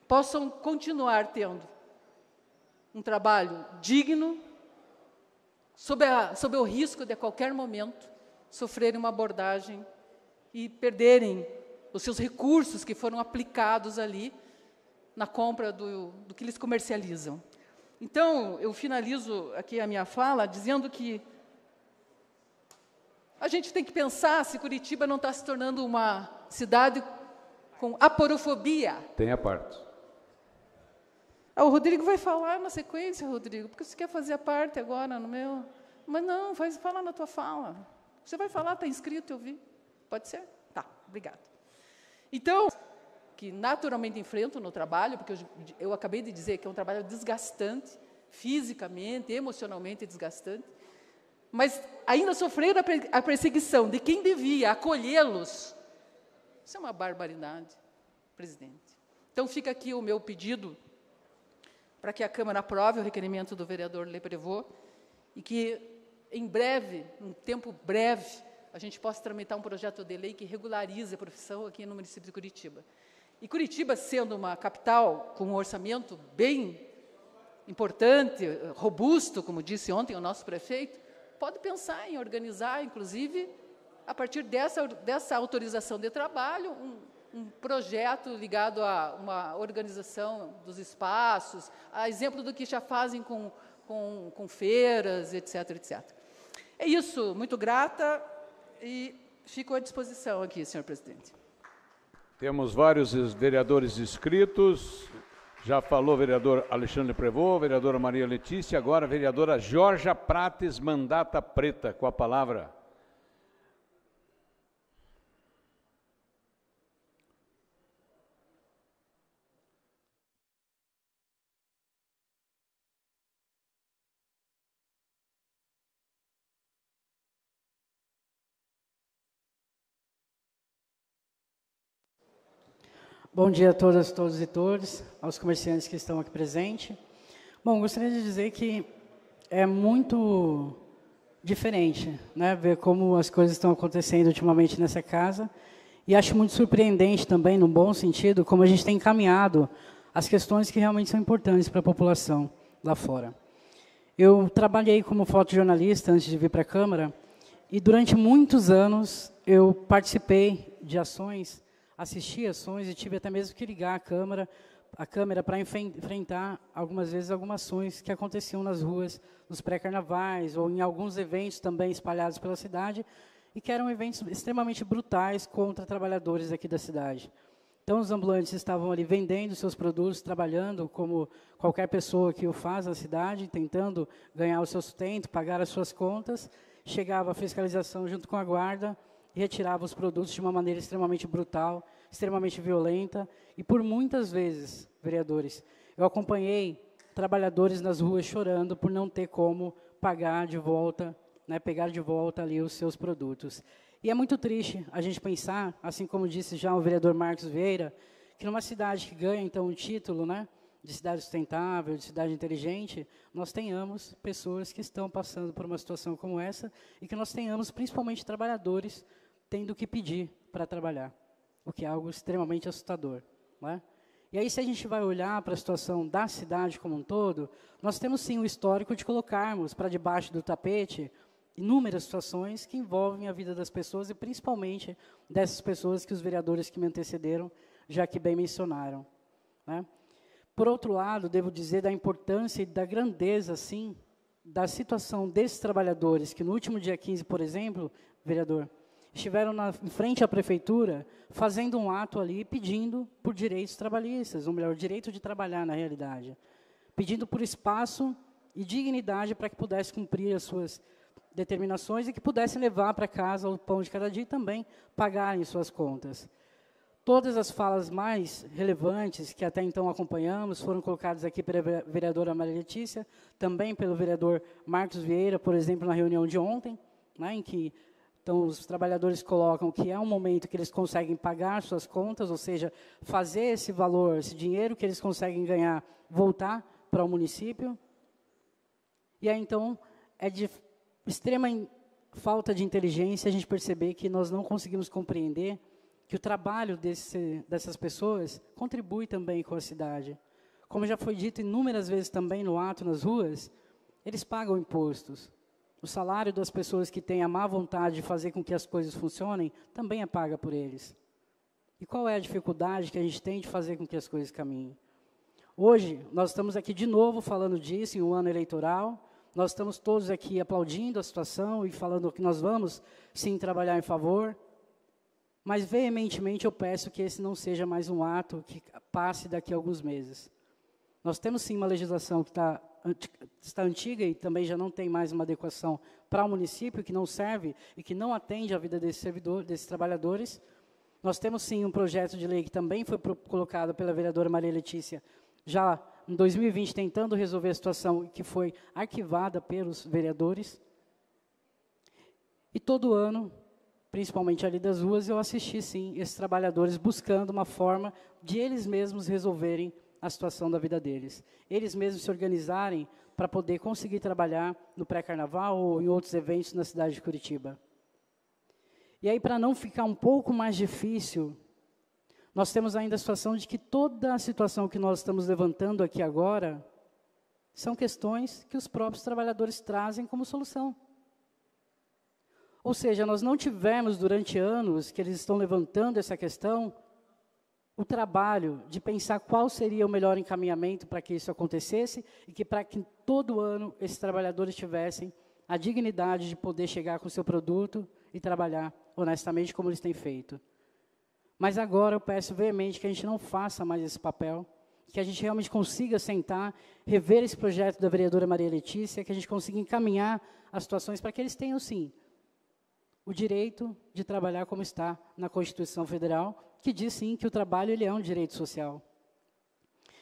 possam continuar tendo um trabalho digno, sob o risco de, a qualquer momento, sofrerem uma abordagem e perderem os seus recursos que foram aplicados ali na compra do que eles comercializam. Então, eu finalizo aqui a minha fala dizendo que a gente tem que pensar se Curitiba não está se tornando uma cidade com aporofobia. Tem a parte. O Rodrigo vai falar na sequência, Rodrigo, porque você quer fazer a parte agora no meu... Mas não, vai falar na tua fala. Você vai falar, está inscrito, eu vi. Pode ser? Tá, obrigada. Então, que naturalmente enfrento no trabalho, porque eu acabei de dizer que é um trabalho desgastante, fisicamente, emocionalmente desgastante, mas ainda sofreram a perseguição de quem devia acolhê-los. Isso é uma barbaridade, presidente. Então, fica aqui o meu pedido para que a Câmara aprove o requerimento do vereador Leprevot e que, em breve, um tempo breve, a gente possa tramitar um projeto de lei que regularize a profissão aqui no município de Curitiba. E Curitiba, sendo uma capital com um orçamento bem importante, robusto, como disse ontem o nosso prefeito, pode pensar em organizar, inclusive, a partir dessa autorização de trabalho, um projeto ligado a uma organização dos espaços, a exemplo do que já fazem com feiras, etc, etc. É isso, muito grata e fico à disposição aqui, senhor presidente. Temos vários vereadores inscritos. Já falou o vereador Alexandre Leprevot, vereadora Maria Letícia, agora a vereadora Jorja Prates, mandata preta, com a palavra. Bom dia a todas, todos e todas, aos comerciantes que estão aqui presentes. Bom, gostaria de dizer que é muito diferente, né, ver como as coisas estão acontecendo ultimamente nessa casa, e acho muito surpreendente também, no bom sentido, como a gente tem encaminhado as questões que realmente são importantes para a população lá fora. Eu trabalhei como fotojornalista antes de vir para a Câmara, e durante muitos anos eu participei de ações, assisti ações e tive até mesmo que ligar a câmera para enfrentar, algumas vezes, algumas ações que aconteciam nas ruas, nos pré-carnavais, ou em alguns eventos também espalhados pela cidade, e que eram eventos extremamente brutais contra trabalhadores aqui da cidade. Então, os ambulantes estavam ali vendendo seus produtos, trabalhando como qualquer pessoa que o faz na cidade, tentando ganhar o seu sustento, pagar as suas contas. Chegava a fiscalização junto com a guarda, e retirava os produtos de uma maneira extremamente brutal, extremamente violenta, e por muitas vezes, vereadores, eu acompanhei trabalhadores nas ruas chorando por não ter como pagar de volta, né, pegar de volta ali os seus produtos. E é muito triste a gente pensar, assim como disse já o vereador Marcos Vieira, que numa cidade que ganha, então, um título, né, de cidade sustentável, de cidade inteligente, nós tenhamos pessoas que estão passando por uma situação como essa e que nós tenhamos, principalmente, trabalhadores tendo que pedir para trabalhar, o que é algo extremamente assustador, né? E aí, se a gente vai olhar para a situação da cidade como um todo, nós temos, sim, o histórico de colocarmos para debaixo do tapete inúmeras situações que envolvem a vida das pessoas e, principalmente, dessas pessoas que os vereadores que me antecederam já que bem mencionaram, né? Por outro lado, devo dizer da importância e da grandeza, sim, da situação desses trabalhadores que, no último dia 15, por exemplo, vereador, estiveram em frente à prefeitura fazendo um ato ali pedindo por direitos trabalhistas, ou melhor, o direito de trabalhar na realidade, pedindo por espaço e dignidade para que pudesse cumprir as suas determinações e que pudessem levar para casa o pão de cada dia e também pagarem suas contas. Todas as falas mais relevantes que até então acompanhamos foram colocadas aqui pela vereadora Maria Letícia, também pelo vereador Marcos Vieira, por exemplo, na reunião de ontem, né, em que então, os trabalhadores colocam que é um momento que eles conseguem pagar suas contas, ou seja, fazer esse valor, esse dinheiro que eles conseguem ganhar, voltar para o município. E aí, então, é de extrema falta de inteligência a gente perceber que nós não conseguimos compreender que o trabalho dessas pessoas contribui também com a cidade. Como já foi dito inúmeras vezes também no ato nas ruas, eles pagam impostos. O salário das pessoas que têm a má vontade de fazer com que as coisas funcionem também é paga por eles. E qual é a dificuldade que a gente tem de fazer com que as coisas caminhem? Hoje, nós estamos aqui de novo falando disso em um ano eleitoral. Nós estamos todos aqui aplaudindo a situação e falando que nós vamos, sim, trabalhar em favor. Mas, veementemente, eu peço que esse não seja mais um ato que passe daqui a alguns meses. Nós temos, sim, uma legislação que está antiga e também já não tem mais uma adequação para o município, que não serve e que não atende à vida desses trabalhadores. Nós temos, sim, um projeto de lei que também foi colocado pela vereadora Maria Letícia, já em 2020, tentando resolver a situação que foi arquivada pelos vereadores. E todo ano, principalmente ali das ruas, eu assisti, sim, esses trabalhadores buscando uma forma de eles mesmos resolverem a situação da vida deles. Eles mesmos se organizarem para poder conseguir trabalhar no pré-carnaval ou em outros eventos na cidade de Curitiba. E aí, para não ficar um pouco mais difícil, nós temos ainda a situação de que toda a situação que nós estamos levantando aqui agora são questões que os próprios trabalhadores trazem como solução. Ou seja, nós não tivemos durante anos que eles estão levantando essa questão, o trabalho de pensar qual seria o melhor encaminhamento para que isso acontecesse e que para que todo ano esses trabalhadores tivessem a dignidade de poder chegar com o seu produto e trabalhar honestamente como eles têm feito. Mas agora eu peço veemente que a gente não faça mais esse papel, que a gente realmente consiga sentar, rever esse projeto da vereadora Maria Letícia, que a gente consiga encaminhar as situações para que eles tenham, sim, o direito de trabalhar como está na Constituição Federal, que diz, sim, que o trabalho ele é um direito social.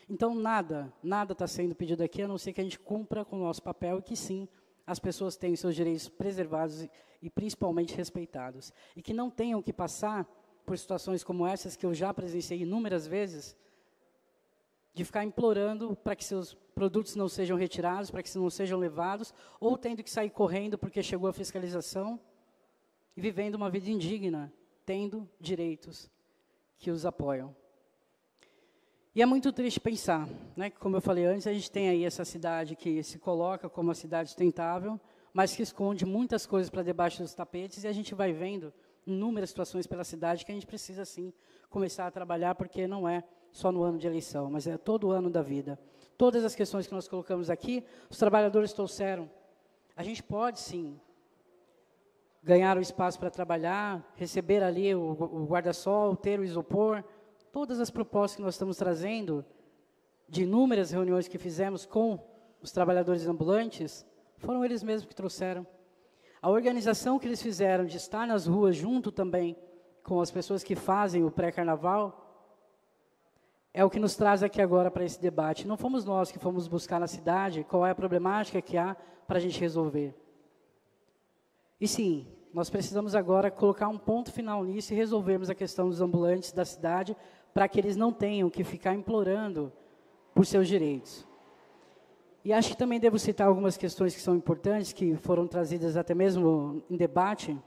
Então, nada está sendo pedido aqui, a não ser que a gente cumpra com o nosso papel e que, sim, as pessoas tenham seus direitos preservados e principalmente respeitados. E que não tenham que passar por situações como essas, que eu já presenciei inúmeras vezes, de ficar implorando para que seus produtos não sejam retirados, para que não sejam levados, ou tendo que sair correndo porque chegou a fiscalização, e vivendo uma vida indigna, tendo direitos que os apoiam. E é muito triste pensar, né, que, como eu falei antes, a gente tem aí essa cidade que se coloca como uma cidade sustentável, mas que esconde muitas coisas para debaixo dos tapetes, e a gente vai vendo inúmeras situações pela cidade que a gente precisa, sim, começar a trabalhar, porque não é só no ano de eleição, mas é todo o ano da vida. Todas as questões que nós colocamos aqui, os trabalhadores trouxeram. A gente pode, sim, ganhar o espaço para trabalhar, receber ali o guarda-sol, ter o isopor. Todas as propostas que nós estamos trazendo, de inúmeras reuniões que fizemos com os trabalhadores ambulantes, foram eles mesmos que trouxeram. A organização que eles fizeram de estar nas ruas junto também com as pessoas que fazem o pré-carnaval, é o que nos traz aqui agora para esse debate. Não fomos nós que fomos buscar na cidade qual é a problemática que há para a gente resolver. E sim, nós precisamos agora colocar um ponto final nisso e resolvermos a questão dos ambulantes da cidade para que eles não tenham que ficar implorando por seus direitos. E acho que também devo citar algumas questões que são importantes, que foram trazidas até mesmo em debate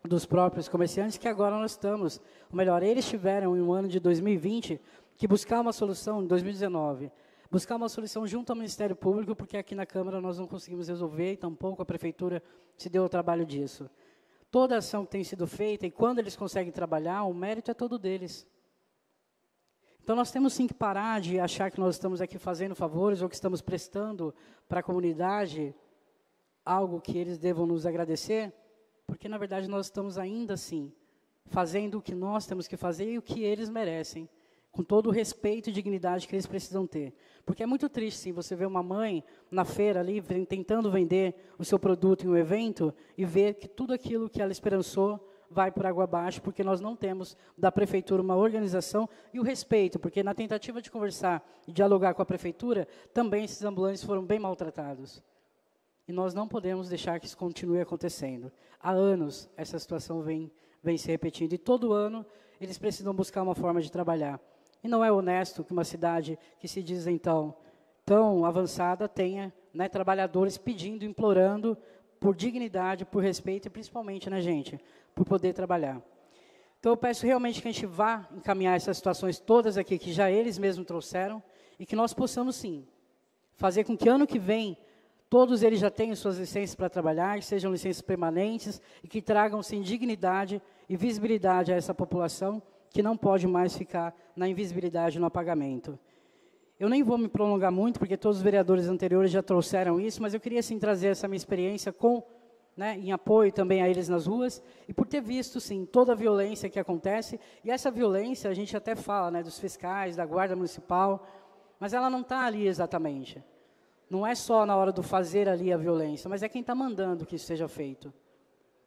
dos próprios comerciantes, que agora nós estamos, ou melhor, eles tiveram em um ano de 2020 que buscar uma solução em 2019, buscar uma solução junto ao Ministério Público, porque aqui na Câmara nós não conseguimos resolver, e tampouco a Prefeitura se deu o trabalho disso. Toda a ação que tem sido feita, e quando eles conseguem trabalhar, o mérito é todo deles. Então, nós temos sim que parar de achar que nós estamos aqui fazendo favores ou que estamos prestando para a comunidade algo que eles devam nos agradecer, porque, na verdade, nós estamos ainda assim fazendo o que nós temos que fazer e o que eles merecem, com todo o respeito e dignidade que eles precisam ter. Porque é muito triste, sim, você ver uma mãe na feira ali, tentando vender o seu produto em um evento e ver que tudo aquilo que ela esperançou vai por água abaixo, porque nós não temos da prefeitura uma organização e o respeito, porque na tentativa de conversar e dialogar com a prefeitura, também esses ambulantes foram bem maltratados. E nós não podemos deixar que isso continue acontecendo. Há anos essa situação vem se repetindo, e todo ano eles precisam buscar uma forma de trabalhar. E não é honesto que uma cidade que se diz, então, tão avançada tenha, né, trabalhadores pedindo, implorando por dignidade, por respeito e principalmente, né, gente, por poder trabalhar. Então, eu peço realmente que a gente vá encaminhar essas situações todas aqui, que já eles mesmos trouxeram, e que nós possamos, sim, fazer com que ano que vem todos eles já tenham suas licenças para trabalhar, que sejam licenças permanentes e que tragam, sim, dignidade e visibilidade a essa população que não pode mais ficar na invisibilidade, no apagamento. Eu nem vou me prolongar muito, porque todos os vereadores anteriores já trouxeram isso, mas eu queria, sim, trazer essa minha experiência com, né, em apoio também a eles nas ruas, e por ter visto, sim, toda a violência que acontece, e essa violência, a gente até fala, né, dos fiscais, da Guarda Municipal, mas ela não está ali exatamente. Não é só na hora do fazer ali a violência, mas é quem está mandando que isso seja feito.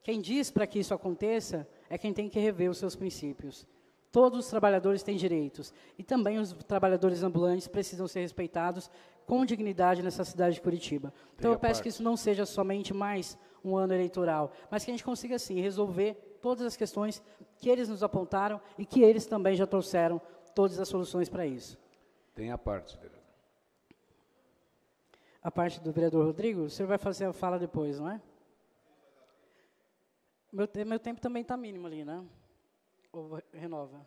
Quem diz para que isso aconteça é quem tem que rever os seus princípios. Todos os trabalhadores têm direitos, e também os trabalhadores ambulantes precisam ser respeitados com dignidade nessa cidade de Curitiba. Então, eu peço que isso não seja somente mais um ano eleitoral, mas que a gente consiga, sim, resolver todas as questões que eles nos apontaram e que eles também já trouxeram todas as soluções para isso. Tem a parte, vereador. A parte do vereador Rodrigo, o senhor vai fazer a fala depois, não é? Meu tempo também está mínimo ali, né? Ou renova?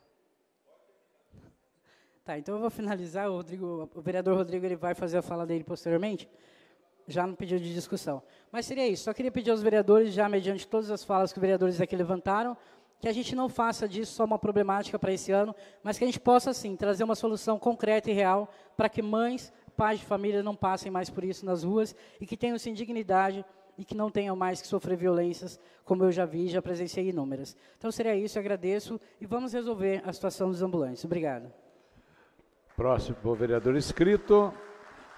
Tá, então eu vou finalizar, o vereador Rodrigo ele vai fazer a fala dele posteriormente, já no pedido de discussão. Mas seria isso, só queria pedir aos vereadores, já mediante todas as falas que os vereadores aqui levantaram, que a gente não faça disso só uma problemática para esse ano, mas que a gente possa, sim, trazer uma solução concreta e real para que mães, pais de família não passem mais por isso nas ruas e que tenham, sim, dignidade e que não tenham mais que sofrer violências, como eu já vi, já presenciei inúmeras. Então, seria isso, eu agradeço, e vamos resolver a situação dos ambulantes. Obrigado. Próximo vereador inscrito,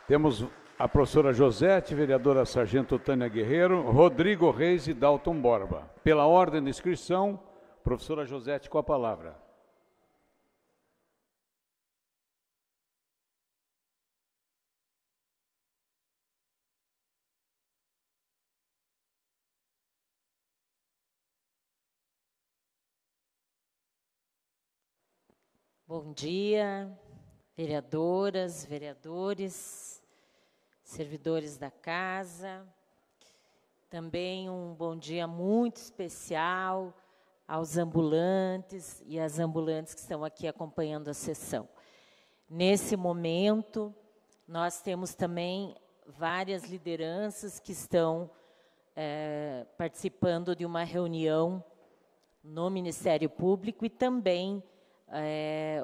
temos a professora Josete, vereadora Sargento Tânia Guerreiro, Rodrigo Reis e Dalton Borba. Pela ordem de inscrição, professora Josete, com a palavra. Bom dia, vereadoras, vereadores, servidores da casa. Também um bom dia muito especial aos ambulantes e às ambulantes que estão aqui acompanhando a sessão. Nesse momento, nós temos também várias lideranças que estão participando de uma reunião no Ministério Público e também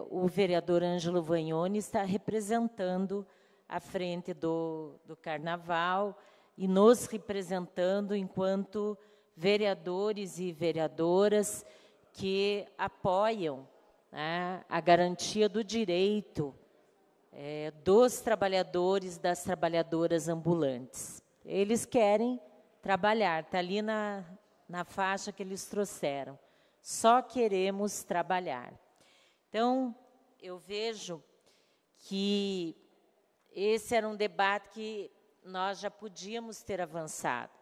o vereador Ângelo Vagnoni está representando a frente do Carnaval e nos representando enquanto vereadores e vereadoras que apoiam, né, a garantia do direito dos trabalhadores, das trabalhadoras ambulantes. Eles querem trabalhar, está ali na faixa que eles trouxeram. Só queremos trabalhar. Então, eu vejo que esse era um debate que nós já podíamos ter avançado.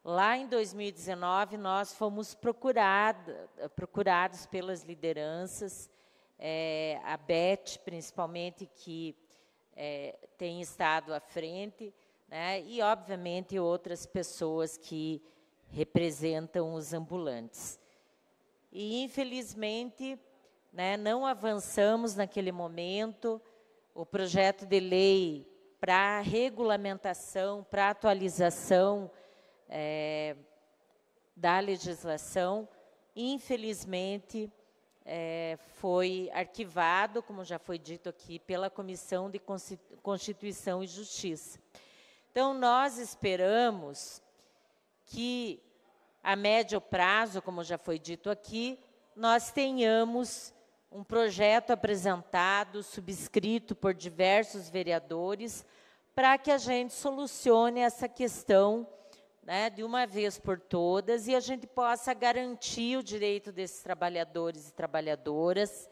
Lá em 2019, nós fomos procurados pelas lideranças, a Beth, principalmente, que tem estado à frente, né, e, obviamente, outras pessoas que representam os ambulantes. E, infelizmente, né, não avançamos naquele momento. O projeto de lei para regulamentação, para atualização da legislação, infelizmente, foi arquivado, como já foi dito aqui, pela Comissão de Constituição e Justiça. Então, nós esperamos que, a médio prazo, como já foi dito aqui, nós tenhamos um projeto apresentado, subscrito por diversos vereadores, para que a gente solucione essa questão, né, de uma vez por todas, e a gente possa garantir o direito desses trabalhadores e trabalhadoras,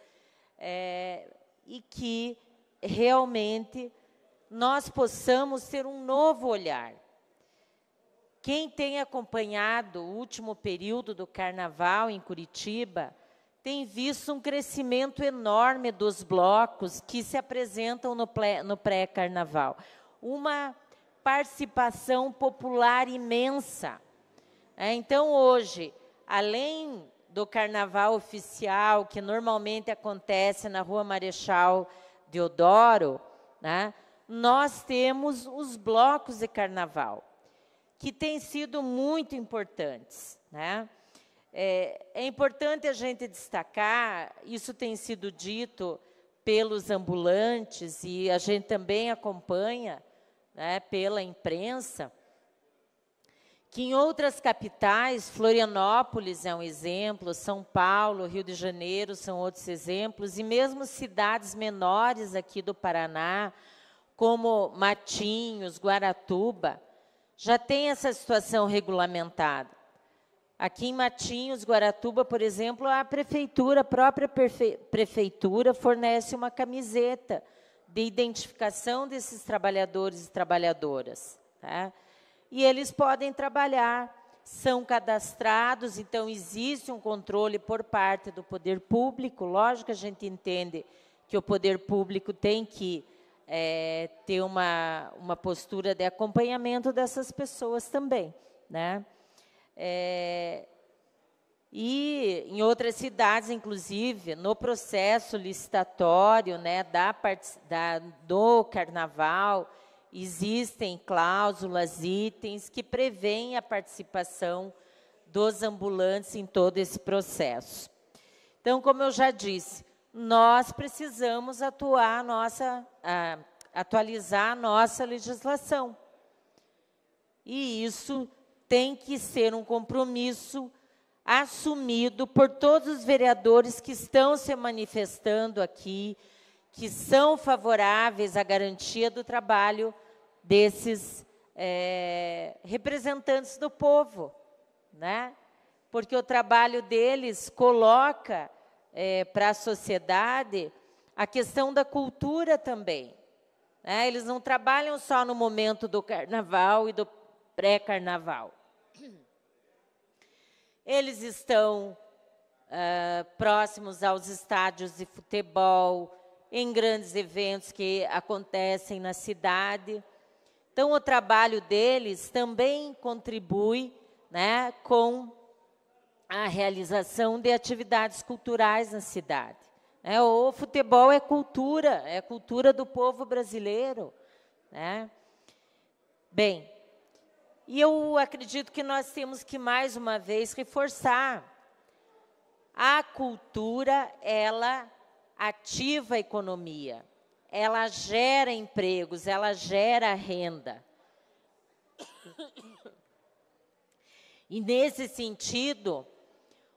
e que realmente nós possamos ter um novo olhar. Quem tem acompanhado o último período do Carnaval em Curitiba tem visto um crescimento enorme dos blocos que se apresentam no pré-Carnaval. Uma participação popular imensa. Então, hoje, além do Carnaval oficial, que normalmente acontece na Rua Marechal Deodoro, né, nós temos os blocos de Carnaval, que têm sido muito importantes, né? É importante a gente destacar, isso tem sido dito pelos ambulantes e a gente também acompanha, né, pela imprensa, que em outras capitais, Florianópolis é um exemplo, São Paulo, Rio de Janeiro são outros exemplos, e mesmo cidades menores aqui do Paraná, como Matinhos, Guaratuba, já tem essa situação regulamentada. Aqui em Matinhos, Guaratuba, por exemplo, a prefeitura, a própria prefeitura fornece uma camiseta de identificação desses trabalhadores e trabalhadoras, tá? E eles podem trabalhar, são cadastrados, então existe um controle por parte do poder público. Lógico que a gente entende que o poder público tem que ter uma postura de acompanhamento dessas pessoas também, né? E em outras cidades, inclusive, no processo licitatório, né, do Carnaval, existem cláusulas, itens que prevêem a participação dos ambulantes em todo esse processo. Então, como eu já disse, nós precisamos atualizar a nossa legislação. E isso tem que ser um compromisso assumido por todos os vereadores que estão se manifestando aqui, que são favoráveis à garantia do trabalho desses representantes do povo, né? Porque o trabalho deles coloca para a sociedade a questão da cultura também, né? Eles não trabalham só no momento do Carnaval e do pré-Carnaval. Eles estão próximos aos estádios de futebol, em grandes eventos que acontecem na cidade. Então, o trabalho deles também contribui, né, com a realização de atividades culturais na cidade. O futebol é cultura do povo brasileiro, né? Bem, e eu acredito que nós temos que, mais uma vez, reforçar. A cultura, ela ativa a economia, ela gera empregos, ela gera renda. E, nesse sentido,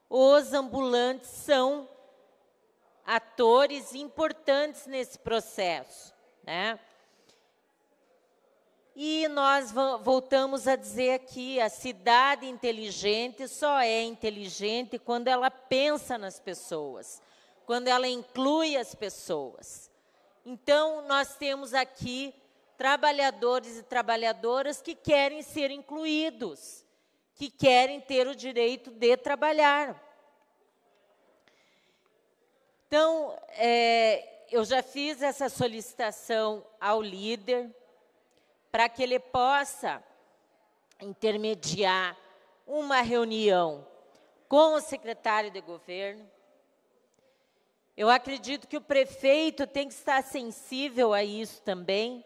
os ambulantes são atores importantes nesse processo, né? E nós voltamos a dizer aqui, a cidade inteligente só é inteligente quando ela pensa nas pessoas, quando ela inclui as pessoas. Então, nós temos aqui trabalhadores e trabalhadoras que querem ser incluídos, que querem ter o direito de trabalhar. Então, eu já fiz essa solicitação ao líder, para que ele possa intermediar uma reunião com o secretário de governo. Eu acredito que o prefeito tem que estar sensível a isso também,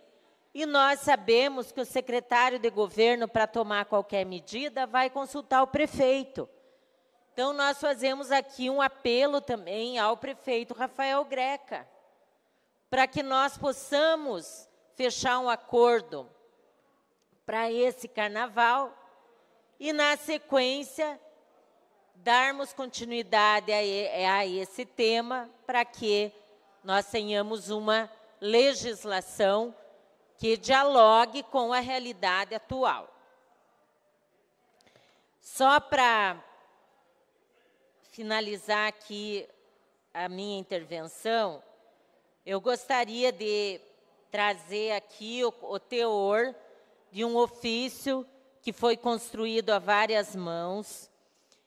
e nós sabemos que o secretário de governo, para tomar qualquer medida, vai consultar o prefeito. Então, nós fazemos aqui um apelo também ao prefeito Rafael Greca, para que nós possamos fechar um acordo para esse carnaval e, na sequência, darmos continuidade a esse tema para que nós tenhamos uma legislação que dialogue com a realidade atual. Só para finalizar aqui a minha intervenção, eu gostaria de trazer aqui o teor de um ofício que foi construído a várias mãos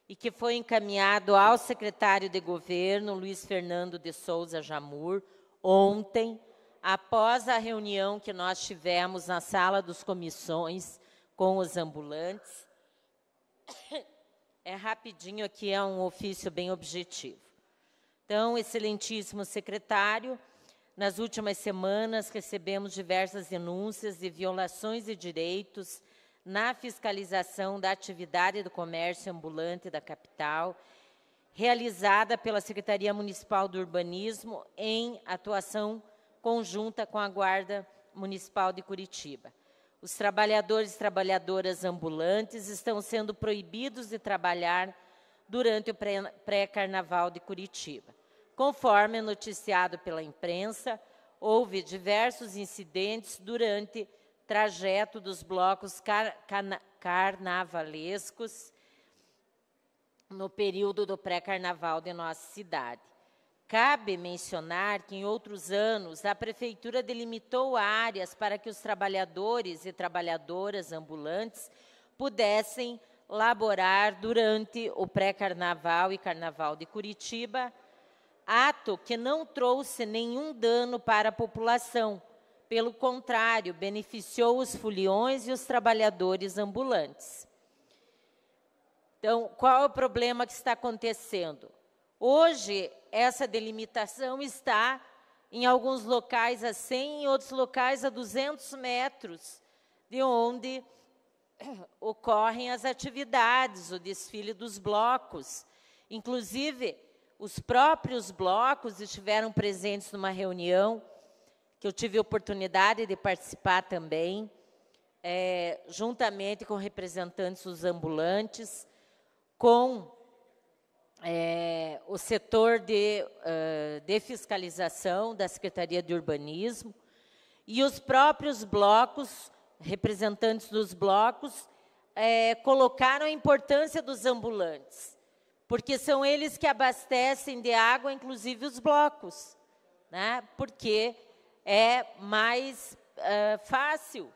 e que foi encaminhado ao secretário de governo, Luiz Fernando de Souza Jamur, ontem, após a reunião que nós tivemos na sala dos comissões com os ambulantes. É rapidinho aqui, é um ofício bem objetivo. Então, excelentíssimo secretário, nas últimas semanas recebemos diversas denúncias de violações de direitos na fiscalização da atividade do comércio ambulante da capital, realizada pela Secretaria Municipal do Urbanismo em atuação conjunta com a Guarda Municipal de Curitiba. Os trabalhadores e trabalhadoras ambulantes estão sendo proibidos de trabalhar durante o pré-carnaval de Curitiba. Conforme noticiado pela imprensa, houve diversos incidentes durante trajeto dos blocos carnavalescos no período do pré-carnaval de nossa cidade. Cabe mencionar que, em outros anos, a Prefeitura delimitou áreas para que os trabalhadores e trabalhadoras ambulantes pudessem laborar durante o pré-carnaval e carnaval de Curitiba, ato que não trouxe nenhum dano para a população. Pelo contrário, beneficiou os foliões e os trabalhadores ambulantes. Então, qual é o problema que está acontecendo? Hoje, essa delimitação está em alguns locais a 100, em outros locais a 200 metros de onde ocorrem as atividades, o desfile dos blocos. Inclusive, os próprios blocos estiveram presentes numa reunião que eu tive a oportunidade de participar também, juntamente com representantes dos ambulantes, com o setor de fiscalização da Secretaria de Urbanismo e os próprios blocos, representantes dos blocos, colocaram a importância dos ambulantes, porque são eles que abastecem de água, inclusive os blocos, né? Porque é mais fácil,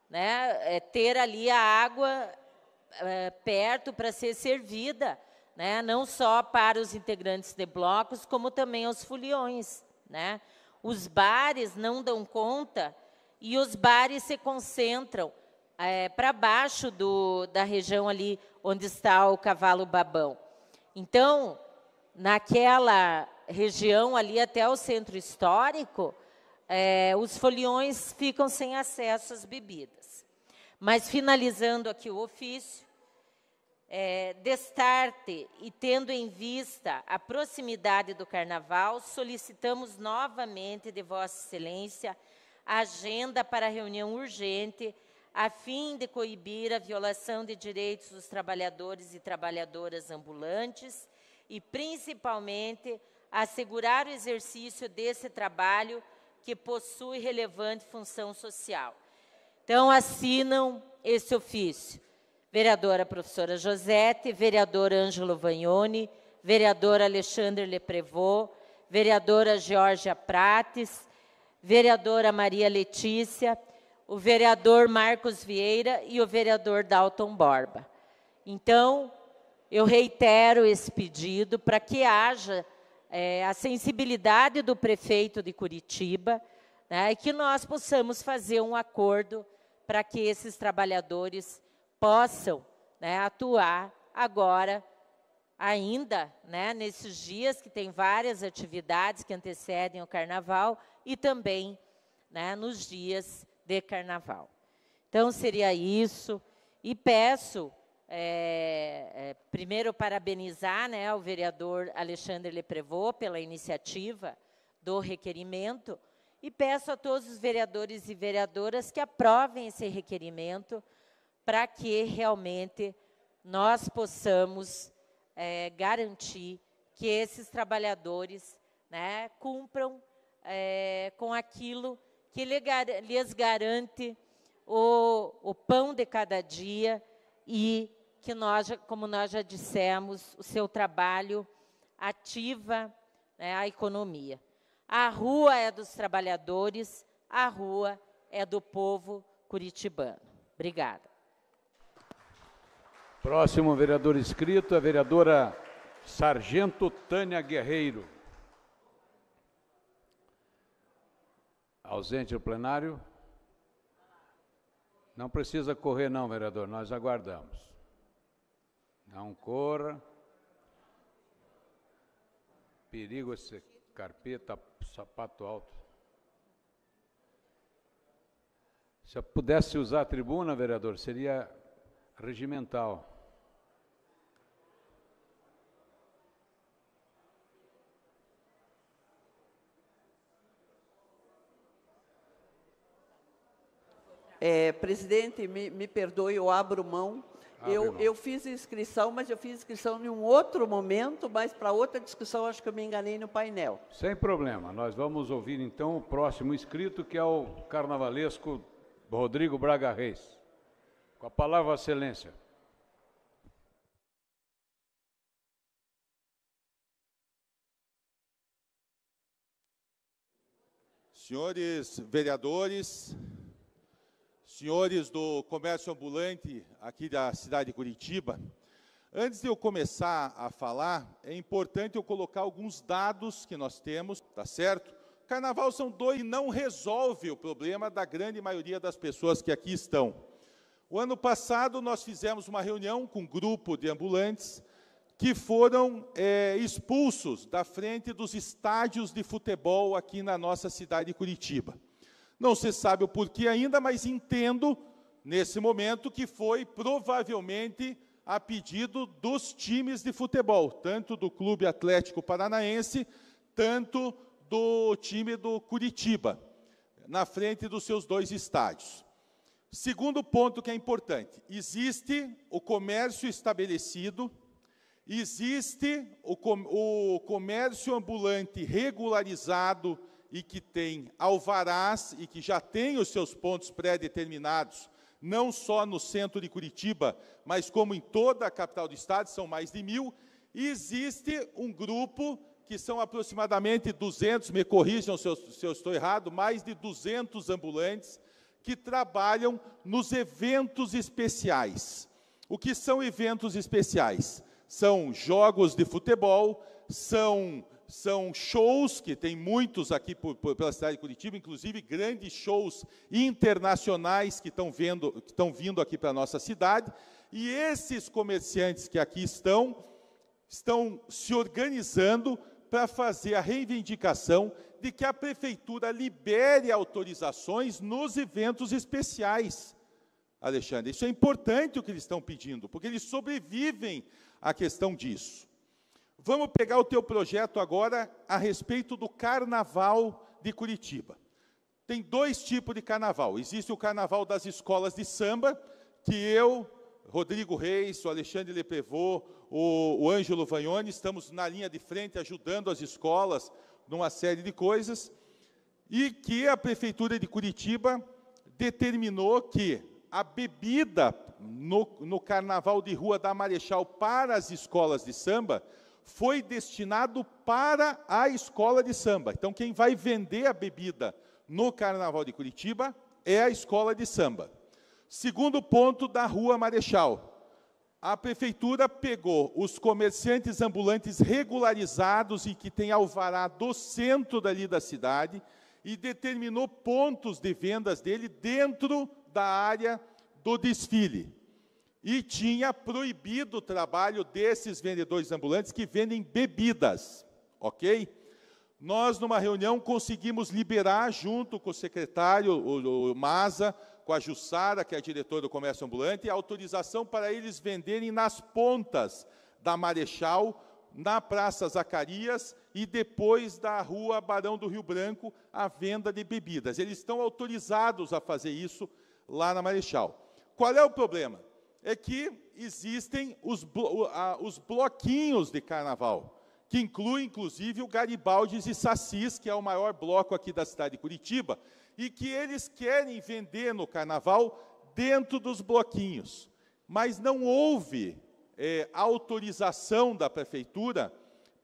né? Ter ali a água perto para ser servida, né? Não só para os integrantes de blocos, como também aos foliões, né? Os bares não dão conta e os bares se concentram para baixo da região ali onde está o Cavalo Babão. Então, naquela região ali até o centro histórico, os foliões ficam sem acesso às bebidas. Mas, finalizando aqui o ofício, destarte e tendo em vista a proximidade do Carnaval, solicitamos novamente de Vossa Excelência a agenda para reunião urgente, a fim de coibir a violação de direitos dos trabalhadores e trabalhadoras ambulantes e, principalmente, assegurar o exercício desse trabalho que possui relevante função social. Então, assinam esse ofício. Vereadora professora Josete, vereador Ângelo Vagnoni, vereador Alexandre Leprevot, vereadora Georgia Prates, vereadora Maria Letícia, o vereador Marcos Vieira e o vereador Dalton Borba. Então, eu reitero esse pedido para que haja a sensibilidade do prefeito de Curitiba, né, e que nós possamos fazer um acordo para que esses trabalhadores possam, né, atuar agora, ainda, né, nesses dias que tem várias atividades que antecedem o Carnaval e também, né, nos dias de Carnaval. Então, seria isso. E peço, primeiro, parabenizar, né, o vereador Alexandre Leprevot pela iniciativa do requerimento e peço a todos os vereadores e vereadoras que aprovem esse requerimento para que realmente nós possamos garantir que esses trabalhadores, né, cumpram com aquilo que lhes garante o pão de cada dia e que como nós já dissemos, o seu trabalho ativa, né, a economia. A rua é dos trabalhadores, a rua é do povo curitibano. Obrigada. Próximo vereador inscrito, a vereadora Sargento Tânia Guerreiro. Ausente do plenário. Não precisa correr não, vereador, nós aguardamos. Não corra. Perigo esse carpeta, sapato alto. Se eu pudesse usar a tribuna, vereador, seria regimental. Presidente, me perdoe, eu abro mão. Eu fiz inscrição, mas eu fiz inscrição em um outro momento, mas para outra discussão acho que eu me enganei no painel. Sem problema. Nós vamos ouvir então o próximo inscrito, que é o carnavalesco Rodrigo Braga Reis. Com a palavra, excelência. Senhores vereadores, senhores do comércio ambulante aqui da cidade de Curitiba, antes de eu começar a falar, é importante eu colocar alguns dados que nós temos, tá certo? Carnaval são dois e não resolve o problema da grande maioria das pessoas que aqui estão. O ano passado nós fizemos uma reunião com um grupo de ambulantes que foram expulsos da frente dos estádios de futebol aqui na nossa cidade de Curitiba. Não se sabe o porquê ainda, mas entendo, nesse momento, que foi provavelmente a pedido dos times de futebol, tanto do Clube Atlético Paranaense, tanto do time do Curitiba, na frente dos seus dois estádios. Segundo ponto que é importante, existe o comércio estabelecido, existe o comércio ambulante regularizado e que tem alvarás e que já tem os seus pontos pré-determinados, não só no centro de Curitiba, mas como em toda a capital do estado, são mais de 1.000, e existe um grupo que são aproximadamente 200, me corrijam se eu estou errado, mais de 200 ambulantes que trabalham nos eventos especiais. O que são eventos especiais? São jogos de futebol, são shows, que tem muitos aqui pela cidade de Curitiba, inclusive grandes shows internacionais que estão vindo aqui para a nossa cidade, e esses comerciantes que aqui estão se organizando para fazer a reivindicação de que a prefeitura libere autorizações nos eventos especiais. Alexandre, isso é importante o que eles estão pedindo, porque eles sobrevivem à questão disso. Vamos pegar o teu projeto agora a respeito do Carnaval de Curitiba. Tem dois tipos de carnaval. Existe o Carnaval das escolas de samba, que eu, Rodrigo Reis, o Alexandre Leprevot, o Ângelo Vagnoni, estamos na linha de frente ajudando as escolas numa série de coisas, e que a Prefeitura de Curitiba determinou que a bebida no Carnaval de Rua da Marechal para as escolas de samba foi destinado para a escola de samba. Então, quem vai vender a bebida no Carnaval de Curitiba é a escola de samba. Segundo ponto da Rua Marechal. A Prefeitura pegou os comerciantes ambulantes regularizados e que têm alvará do centro dali da cidade e determinou pontos de vendas dele dentro da área do desfile. E tinha proibido o trabalho desses vendedores ambulantes que vendem bebidas, ok? Nós, numa reunião, conseguimos liberar, junto com o secretário, o Maza, com a Jussara, que é a diretora do comércio ambulante, a autorização para eles venderem nas pontas da Marechal, na Praça Zacarias e depois da Rua Barão do Rio Branco, a venda de bebidas. Eles estão autorizados a fazer isso lá na Marechal. Qual é o problema? É que existem os bloquinhos de carnaval, que incluem, inclusive, o Garibaldi e Sassis, que é o maior bloco aqui da cidade de Curitiba, e que eles querem vender no carnaval dentro dos bloquinhos. mas não houve autorização da prefeitura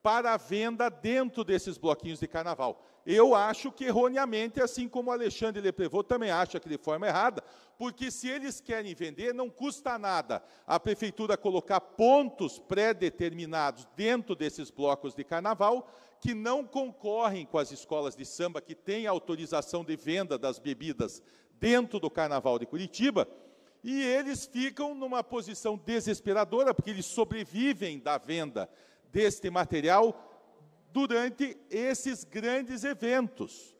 para a venda dentro desses bloquinhos de carnaval. Eu acho que erroneamente, assim como o Alexandre Leprevot também acha que de forma errada, porque se eles querem vender, não custa nada a prefeitura colocar pontos pré-determinados dentro desses blocos de carnaval, que não concorrem com as escolas de samba que têm autorização de venda das bebidas dentro do Carnaval de Curitiba, e eles ficam numa posição desesperadora, porque eles sobrevivem da venda deste material durante esses grandes eventos.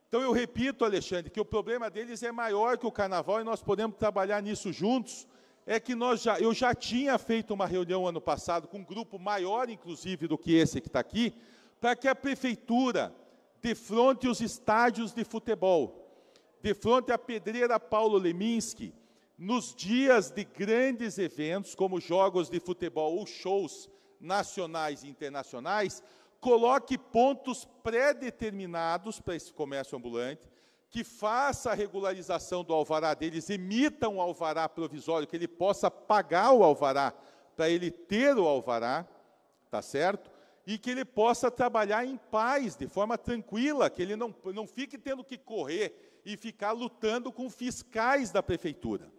Então, eu repito, Alexandre, que o problema deles é maior que o Carnaval, e nós podemos trabalhar nisso juntos. É que eu já tinha feito uma reunião ano passado com um grupo maior, inclusive, do que esse que está aqui, para que a prefeitura defronte os estádios de futebol, defronte a Pedreira Paulo Leminski, nos dias de grandes eventos, como jogos de futebol ou shows nacionais e internacionais, coloque pontos pré-determinados para esse comércio ambulante, que faça a regularização do alvará deles, emita um alvará provisório, que ele possa pagar o alvará para ele ter o alvará, tá certo? E que ele possa trabalhar em paz, de forma tranquila, que ele não fique tendo que correr e ficar lutando com fiscais da prefeitura.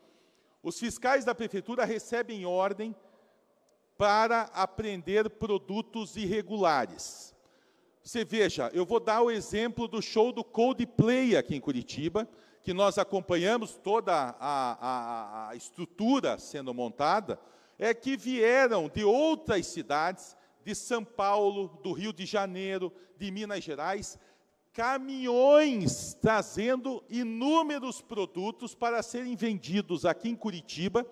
Os fiscais da prefeitura recebem ordem para apreender produtos irregulares. Você veja, eu vou dar o exemplo do show do Coldplay aqui em Curitiba, que nós acompanhamos toda a estrutura sendo montada, é que vieram de outras cidades, de São Paulo, do Rio de Janeiro, de Minas Gerais, caminhões trazendo inúmeros produtos para serem vendidos aqui em Curitiba,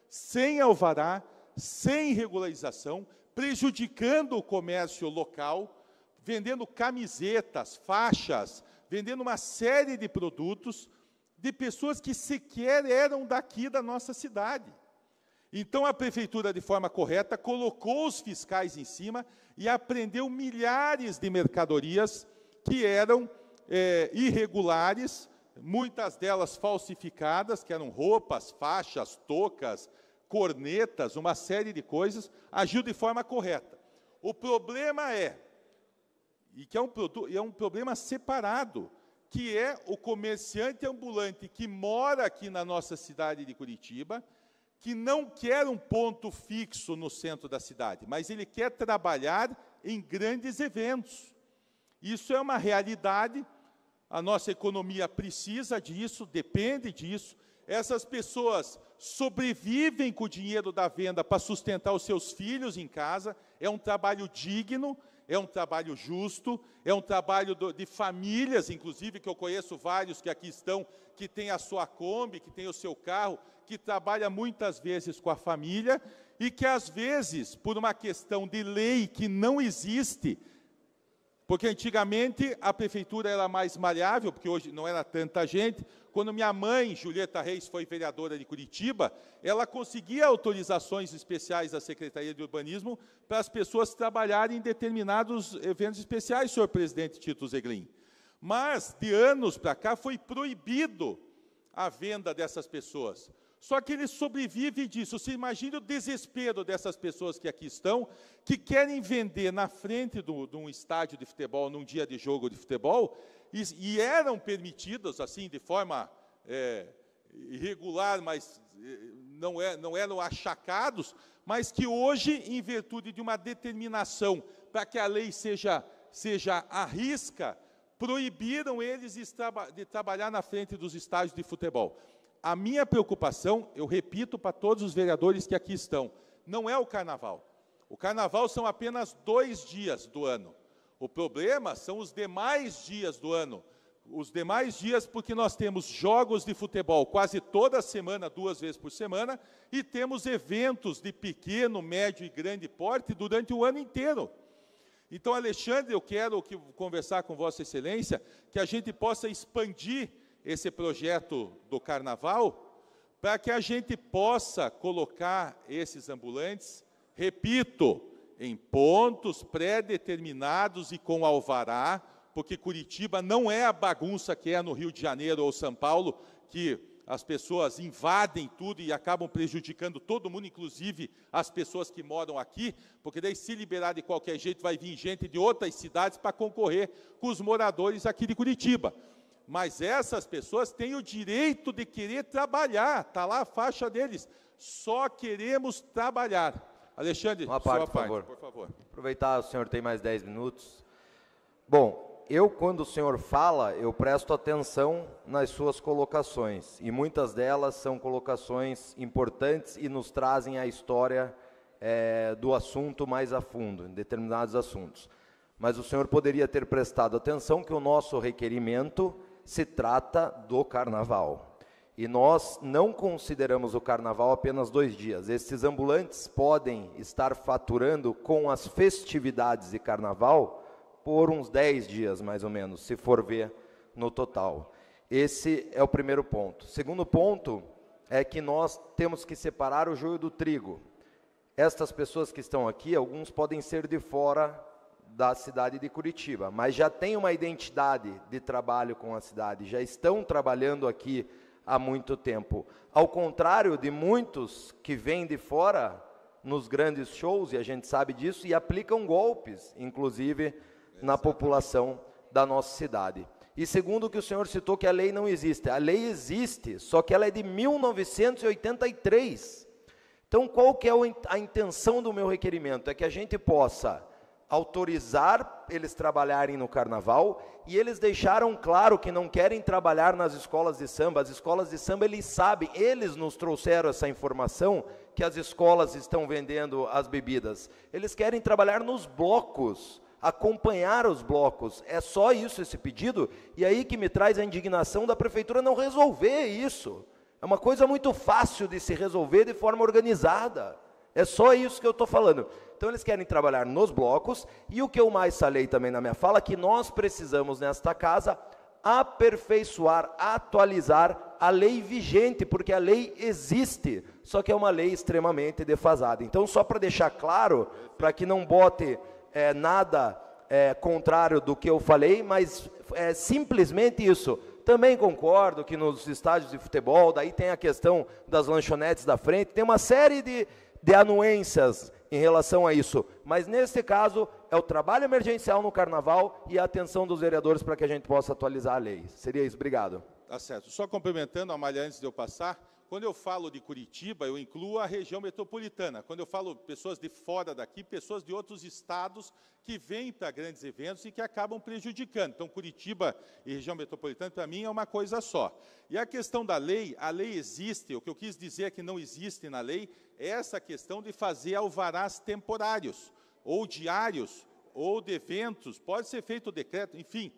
sem alvará, sem regularização, prejudicando o comércio local, vendendo camisetas, faixas, vendendo uma série de produtos de pessoas que sequer eram daqui da nossa cidade. Então, a prefeitura, de forma correta, colocou os fiscais em cima e apreendeu milhares de mercadorias que eram irregulares, muitas delas falsificadas, que eram roupas, faixas, toucas, cornetas, uma série de coisas, agiu de forma correta. O problema e que é um problema separado, que é o comerciante ambulante que mora aqui na nossa cidade de Curitiba, que não quer um ponto fixo no centro da cidade, mas ele quer trabalhar em grandes eventos. Isso é uma realidade, a nossa economia precisa disso, depende disso. Essas pessoas sobrevivem com o dinheiro da venda para sustentar os seus filhos em casa, é um trabalho digno, é um trabalho justo, é um trabalho de famílias, inclusive, que eu conheço vários que aqui estão, que têm a sua Kombi, que têm o seu carro, que trabalha muitas vezes com a família, e que às vezes, por uma questão de lei que não existe, porque antigamente a prefeitura era mais maleável, porque hoje não era tanta gente. Quando minha mãe, Julieta Reis, foi vereadora de Curitiba, ela conseguia autorizações especiais da Secretaria de Urbanismo para as pessoas trabalharem em determinados eventos especiais, senhor presidente Tito Zeglin. Mas, de anos para cá, foi proibido a venda dessas pessoas. Só que eles sobrevivem disso. Você imagina o desespero dessas pessoas que aqui estão, que querem vender na frente de um estádio de futebol, num dia de jogo de futebol, e eram permitidos, assim, de forma irregular, mas não eram achacados, mas que hoje, em virtude de uma determinação para que a lei seja à risca, proibiram eles de trabalhar na frente dos estádios de futebol. A minha preocupação, eu repito para todos os vereadores que aqui estão, não é o Carnaval. O Carnaval são apenas 2 dias do ano. O problema são os demais dias do ano. Os demais dias porque nós temos jogos de futebol quase toda semana, 2 vezes por semana, e temos eventos de pequeno, médio e grande porte durante o ano inteiro. Então, Alexandre, eu quero conversar com Vossa Excelência que a gente possa expandir esse projeto do Carnaval, para que a gente possa colocar esses ambulantes, repito, em pontos pré-determinados e com alvará, porque Curitiba não é a bagunça que é no Rio de Janeiro ou São Paulo, que as pessoas invadem tudo e acabam prejudicando todo mundo, inclusive as pessoas que moram aqui, porque daí se liberar de qualquer jeito vai vir gente de outras cidades para concorrer com os moradores aqui de Curitiba. Mas essas pessoas têm o direito de querer trabalhar, está lá a faixa deles, só queremos trabalhar. Alexandre, uma parte, por favor. Aproveitar, o senhor tem mais 10 minutos. Bom, quando o senhor fala, eu presto atenção nas suas colocações, e muitas delas são colocações importantes e nos trazem a história do assunto mais a fundo, em determinados assuntos. Mas o senhor poderia ter prestado atenção que o nosso requerimento se trata do Carnaval. E nós não consideramos o Carnaval apenas 2 dias. Esses ambulantes podem estar faturando com as festividades de Carnaval por uns 10 dias, mais ou menos, se for ver no total. Esse é o primeiro ponto. Segundo ponto é que nós temos que separar o joio do trigo. Estas pessoas que estão aqui, alguns podem ser de fora da cidade de Curitiba, mas já têm uma identidade de trabalho com a cidade, já estão trabalhando aqui há muito tempo. Ao contrário de muitos que vêm de fora nos grandes shows, e a gente sabe disso, e aplicam golpes, inclusive na população da nossa cidade. E segundo o que o senhor citou, que a lei não existe. A lei existe, só que ela é de 1983. Então, qual que é a intenção do meu requerimento? É que a gente possa autorizar eles trabalharem no Carnaval, e eles deixaram claro que não querem trabalhar nas escolas de samba. As escolas de samba, eles sabem, eles nos trouxeram essa informação, que as escolas estão vendendo as bebidas. Eles querem trabalhar nos blocos, acompanhar os blocos. É só isso, esse pedido, e aí que me traz a indignação da prefeitura não resolver isso. É uma coisa muito fácil de se resolver de forma organizada. É só isso que eu estou falando. Então, eles querem trabalhar nos blocos, e o que eu mais falei também na minha fala, que nós precisamos, nesta casa, aperfeiçoar, atualizar a lei vigente, porque a lei existe, só que é uma lei extremamente defasada. Então, só para deixar claro, para que não bote nada contrário do que eu falei, mas simplesmente isso. Também concordo que nos estádios de futebol, daí tem a questão das lanchonetes da frente, tem uma série de anuências em relação a isso, mas nesse caso é o trabalho emergencial no Carnaval e a atenção dos vereadores para que a gente possa atualizar a lei. Seria isso, obrigado. Tá certo. Só complementando, Amália, antes de eu passar, quando eu falo de Curitiba, eu incluo a região metropolitana. Quando eu falo pessoas de fora daqui, pessoas de outros estados que vêm para grandes eventos e que acabam prejudicando. Então, Curitiba e região metropolitana, para mim, é uma coisa só. E a questão da lei, a lei existe. O que eu quis dizer é que não existe na lei essa questão de fazer alvarás temporários, ou diários, ou de eventos. Pode ser feito o decreto, enfim.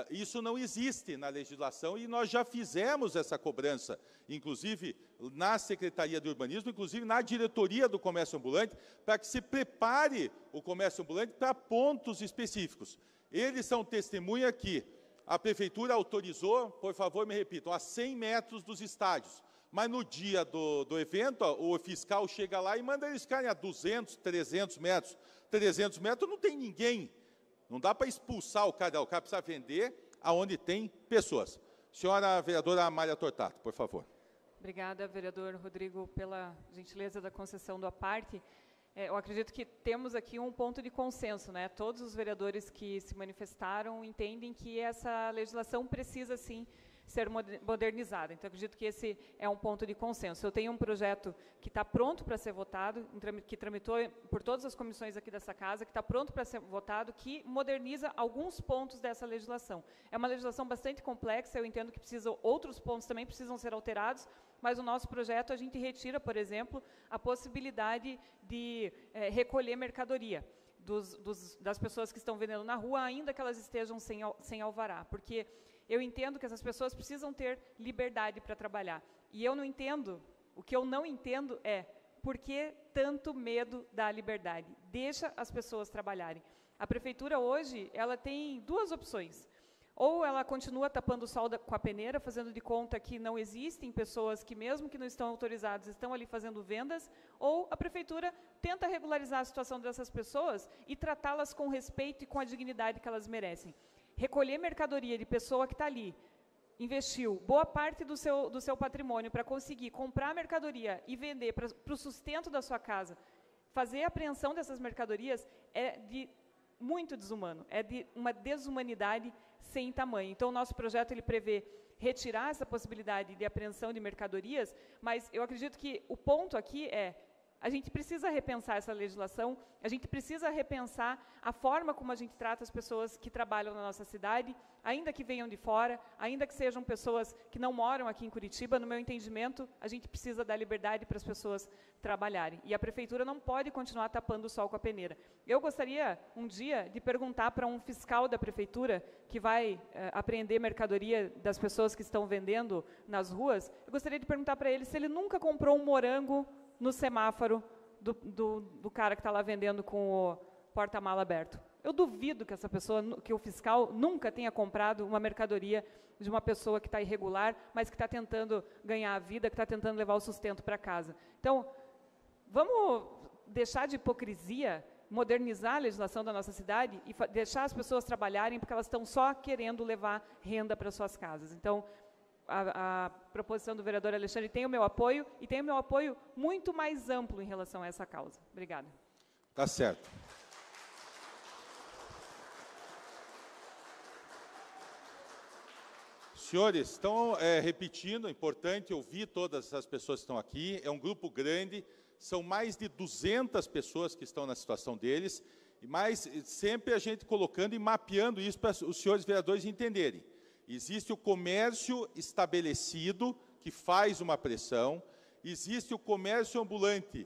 Isso não existe na legislação e nós já fizemos essa cobrança, inclusive na Secretaria de Urbanismo, inclusive na diretoria do comércio ambulante, para que se prepare o comércio ambulante para pontos específicos. Eles são testemunha que a prefeitura autorizou, por favor, me repitam, a 100 metros dos estádios, mas no dia do evento, o fiscal chega lá e manda eles ficarem a 200, 300 metros. 300 metros não tem ninguém. Não dá para expulsar o cara precisa vender aonde tem pessoas. Senhora vereadora Amália Tortato, por favor. Obrigada, vereador Rodrigo, pela gentileza da concessão do aparte. Eu acredito que temos aqui um ponto de consenso, né? Todos os vereadores que se manifestaram entendem que essa legislação precisa, sim, ser modernizada. Então, acredito que esse é um ponto de consenso. Eu tenho um projeto que está pronto para ser votado, que tramitou por todas as comissões aqui dessa casa, que está pronto para ser votado, que moderniza alguns pontos dessa legislação. É uma legislação bastante complexa, eu entendo que outros pontos também precisam ser alterados, mas o nosso projeto, a gente retira, por exemplo, a possibilidade de recolher mercadoria das pessoas que estão vendendo na rua, ainda que elas estejam sem alvará, porque eu entendo que essas pessoas precisam ter liberdade para trabalhar. E eu não entendo, o que eu não entendo é por que tanto medo da liberdade. Deixa as pessoas trabalharem. A prefeitura hoje, ela tem duas opções. Ou ela continua tapando o sol com a peneira, fazendo de conta que não existem pessoas que, mesmo que não estão autorizadas, estão ali fazendo vendas, ou a prefeitura tenta regularizar a situação dessas pessoas e tratá-las com respeito e com a dignidade que elas merecem. Recolher mercadoria de pessoa que está ali, investiu boa parte do seu patrimônio para conseguir comprar mercadoria e vender para o sustento da sua casa, fazer a apreensão dessas mercadorias é muito desumano, é de uma desumanidade sem tamanho. Então, o nosso projeto ele prevê retirar essa possibilidade de apreensão de mercadorias, mas eu acredito que o ponto aqui é a gente precisa repensar essa legislação, a gente precisa repensar a forma como a gente trata as pessoas que trabalham na nossa cidade, ainda que venham de fora, ainda que sejam pessoas que não moram aqui em Curitiba. No meu entendimento, a gente precisa dar liberdade para as pessoas trabalharem. E a Prefeitura não pode continuar tapando o sol com a peneira. Eu gostaria, um dia, de perguntar para um fiscal da Prefeitura, que vai apreender mercadoria das pessoas que estão vendendo nas ruas, eu gostaria de perguntar para ele se ele nunca comprou um morango no semáforo do cara que está lá vendendo com o porta-mala aberto. Eu duvido que essa pessoa, que o fiscal nunca tenha comprado uma mercadoria de uma pessoa que está irregular, mas que está tentando ganhar a vida, que está tentando levar o sustento para casa. Então, vamos deixar de hipocrisia, modernizar a legislação da nossa cidade e deixar as pessoas trabalharem porque elas estão só querendo levar renda para suas casas. Então, a proposição do vereador Alexandre tem o meu apoio e tem o meu apoio muito mais amplo em relação a essa causa. Obrigada. Tá certo. Senhores, estão repetindo, é importante ouvir todas essas pessoas que estão aqui, é um grupo grande, são mais de 200 pessoas que estão na situação deles, mas sempre a gente colocando e mapeando isso para os senhores vereadores entenderem. Existe o comércio estabelecido, que faz uma pressão, existe o comércio ambulante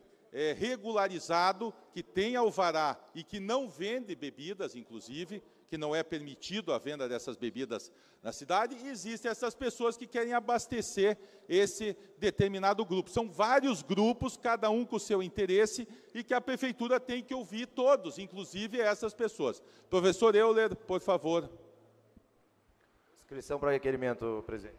regularizado, que tem alvará e que não vende bebidas, inclusive, que não é permitido a venda dessas bebidas na cidade, e existem essas pessoas que querem abastecer esse determinado grupo. São vários grupos, cada um com o seu interesse, e que a Prefeitura tem que ouvir todos, inclusive essas pessoas. Professor Euler, por favor. Inscrição para requerimento, presidente.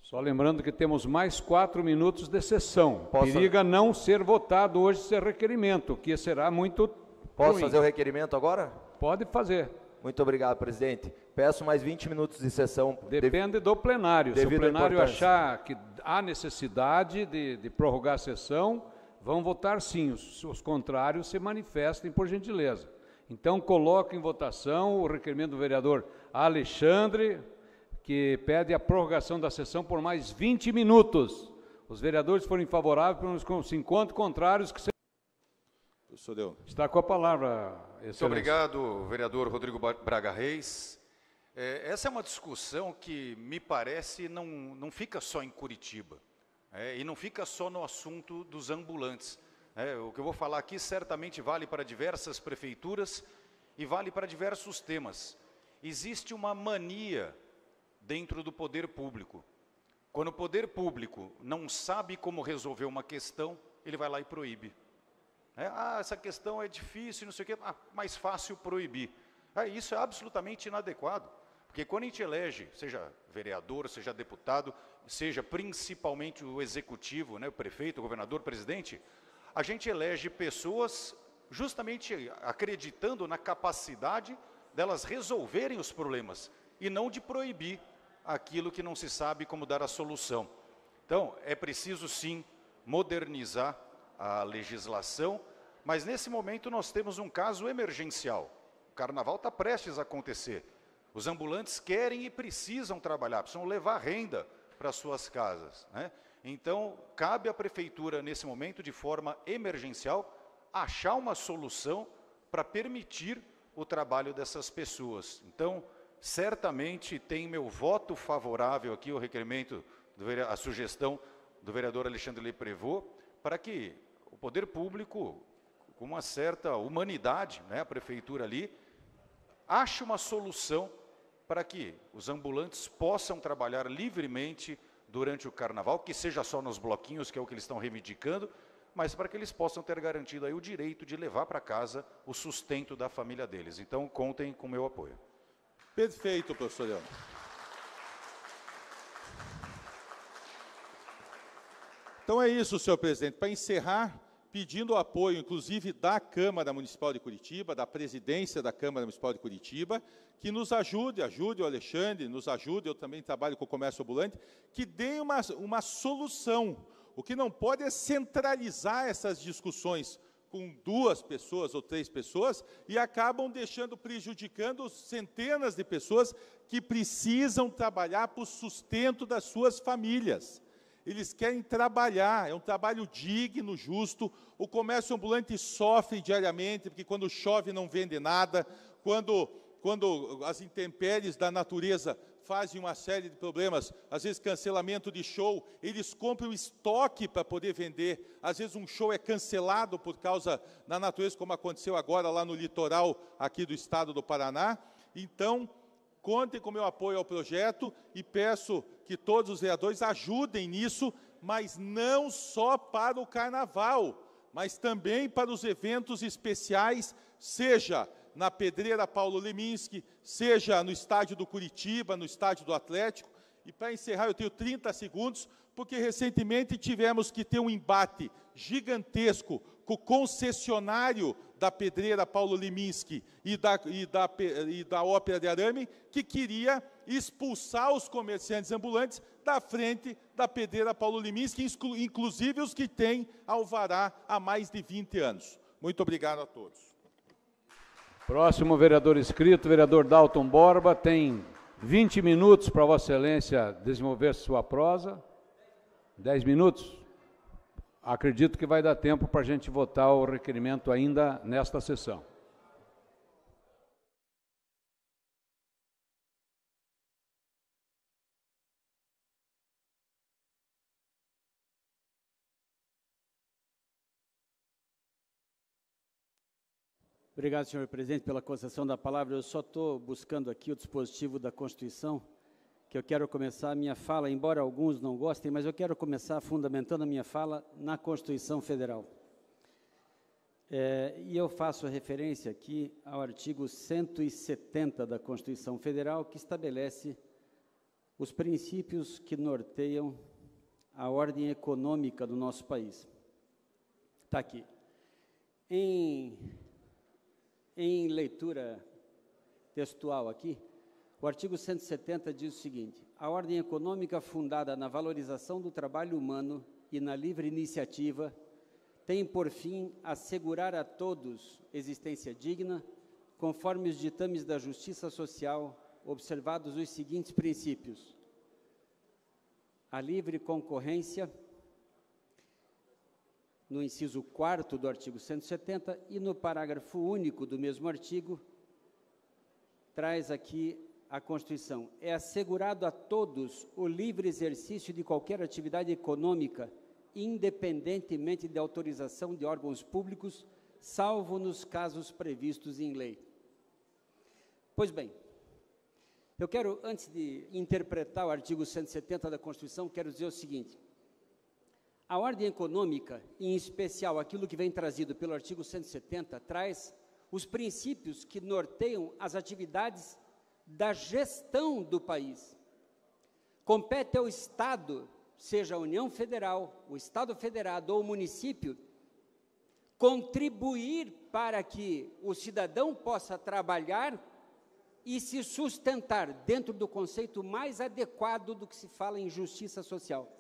Só lembrando que temos mais 4 minutos de sessão. Posso... Periga não ser votado hoje esse requerimento, que será muito Posso ruim. fazer o requerimento agora? Pode fazer. Muito obrigado, presidente. Peço mais 20 minutos de sessão. Depende do plenário. Se o plenário achar que há necessidade de prorrogar a sessão, vão votar sim. Os contrários se manifestem, por gentileza. Então, coloco em votação o requerimento do vereador Alexandre, que pede a prorrogação da sessão por mais 20 minutos. Os vereadores forem favoráveis, com 50 contrários, que está com a palavra, Excelência. Muito obrigado, vereador Rodrigo Braga Reis. Essa é uma discussão que, me parece, não fica só em Curitiba, e não fica só no assunto dos ambulantes. O que eu vou falar aqui certamente vale para diversas prefeituras e vale para diversos temas. Existe uma mania dentro do poder público. Quando o poder público não sabe como resolver uma questão, ele vai lá e proíbe. Essa questão é difícil, não sei o quê, mais fácil proibir. Isso é absolutamente inadequado, porque quando a gente elege, seja vereador, seja deputado, seja principalmente o executivo, o prefeito, o governador, o presidente, a gente elege pessoas justamente acreditando na capacidade delas resolverem os problemas e não de proibir aquilo que não se sabe como dar a solução. Então, é preciso sim modernizar a legislação, mas nesse momento nós temos um caso emergencial. O carnaval está prestes a acontecer. Os ambulantes querem e precisam trabalhar, precisam levar renda para suas casas, Então, cabe à Prefeitura, nesse momento, de forma emergencial, achar uma solução para permitir o trabalho dessas pessoas. Então, certamente tem meu voto favorável aqui, o requerimento, a sugestão do vereador Alexandre Leprevot, para que o poder público, com uma certa humanidade, a Prefeitura ali, ache uma solução para que os ambulantes possam trabalhar livremente durante o carnaval, que seja só nos bloquinhos, que é o que eles estão reivindicando, mas para que eles possam ter garantido aí o direito de levar para casa o sustento da família deles. Então, contem com o meu apoio. Perfeito, professor Leão. Então é isso, senhor presidente. Para encerrar, pedindo o apoio, inclusive, da Câmara Municipal de Curitiba, da presidência da Câmara Municipal de Curitiba, que nos ajude o Alexandre, nos ajude, eu também trabalho com o comércio ambulante, que dê uma solução. O que não pode é centralizar essas discussões com 2 pessoas ou 3 pessoas e acabam prejudicando centenas de pessoas que precisam trabalhar para o sustento das suas famílias. Eles querem trabalhar, é um trabalho digno, justo. O comércio ambulante sofre diariamente, porque quando chove não vende nada, quando as intempéries da natureza fazem uma série de problemas, às vezes cancelamento de show, eles compram estoque para poder vender, às vezes um show é cancelado por causa da natureza, como aconteceu agora lá no litoral aqui do estado do Paraná. Então, contem com o meu apoio ao projeto e peço que todos os vereadores ajudem nisso, mas não só para o Carnaval, mas também para os eventos especiais, seja na Pedreira Paulo Leminski, seja no estádio do Curitiba, no estádio do Atlético. E para encerrar, eu tenho 30 segundos, porque recentemente tivemos que ter um embate gigantesco com o concessionário da Pedreira Paulo Leminski e da Ópera de Arame, que queria expulsar os comerciantes ambulantes da frente da Pedreira Paulo Leminski, inclusive os que têm alvará há mais de 20 anos. Muito obrigado a todos. Próximo vereador inscrito, vereador Dalton Borba, tem 20 minutos para Vossa Excelência desenvolver sua prosa. 10 minutos? Acredito que vai dar tempo para a gente votar o requerimento ainda nesta sessão. Obrigado, senhor presidente, pela concessão da palavra. Eu só estou buscando aqui o dispositivo da Constituição, que eu quero começar a minha fala, embora alguns não gostem, mas eu quero começar fundamentando a minha fala na Constituição Federal. E eu faço referência aqui ao artigo 170 da Constituição Federal, que estabelece os princípios que norteiam a ordem econômica do nosso país. Está aqui. Em leitura textual aqui, o artigo 170 diz o seguinte: a ordem econômica fundada na valorização do trabalho humano e na livre iniciativa tem por fim assegurar a todos existência digna, conforme os ditames da justiça social, observados os seguintes princípios: a livre concorrência, no inciso 4º do artigo 170, e no parágrafo único do mesmo artigo, traz aqui a Constituição: é assegurado a todos o livre exercício de qualquer atividade econômica, independentemente de autorização de órgãos públicos, salvo nos casos previstos em lei. Pois bem, eu quero, antes de interpretar o artigo 170 da Constituição, quero dizer o seguinte: a ordem econômica, em especial aquilo que vem trazido pelo artigo 170, traz os princípios que norteiam as atividades da gestão do país. Compete ao Estado, seja a União Federal, o Estado Federado ou o município, contribuir para que o cidadão possa trabalhar e se sustentar dentro do conceito mais adequado do que se fala em justiça social.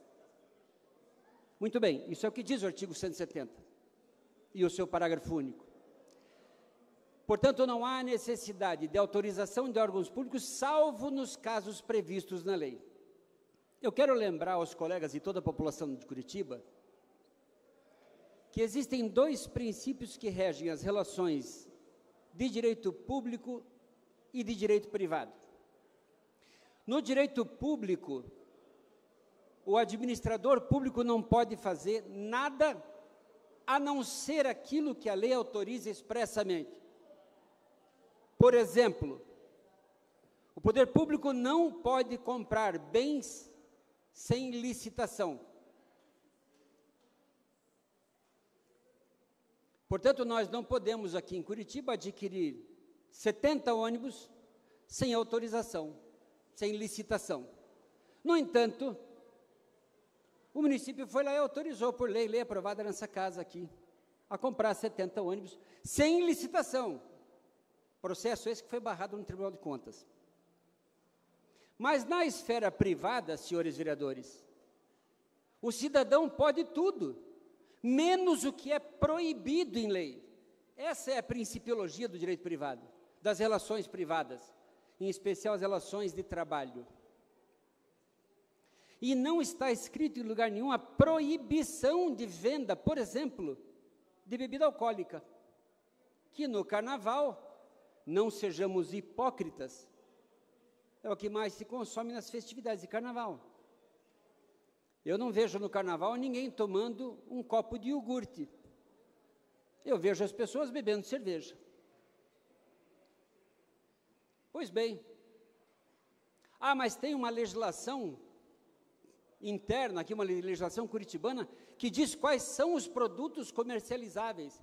Muito bem, isso é o que diz o artigo 170 e o seu parágrafo único. Portanto, não há necessidade de autorização de órgãos públicos, salvo nos casos previstos na lei. Eu quero lembrar aos colegas e toda a população de Curitiba que existem 2 princípios que regem as relações de direito público e de direito privado. No direito público, o administrador público não pode fazer nada a não ser aquilo que a lei autoriza expressamente. Por exemplo, o poder público não pode comprar bens sem licitação. Portanto, nós não podemos aqui em Curitiba adquirir 70 ônibus sem autorização, sem licitação. No entanto, o município foi lá e autorizou por lei aprovada nessa casa aqui. a comprar 70 ônibus sem licitação. Processo esse que foi barrado no Tribunal de Contas. Mas na esfera privada, senhores vereadores, o cidadão pode tudo, menos o que é proibido em lei. Essa é a principiologia do direito privado, das relações privadas, em especial as relações de trabalho. E não está escrito em lugar nenhum a proibição de venda, por exemplo, de bebida alcoólica, que no carnaval, não sejamos hipócritas, é o que mais se consome nas festividades de carnaval. Eu não vejo no carnaval ninguém tomando um copo de iogurte. Eu vejo as pessoas bebendo cerveja. Pois bem. Mas tem uma legislação interna, aqui uma legislação curitibana, que diz quais são os produtos comercializáveis.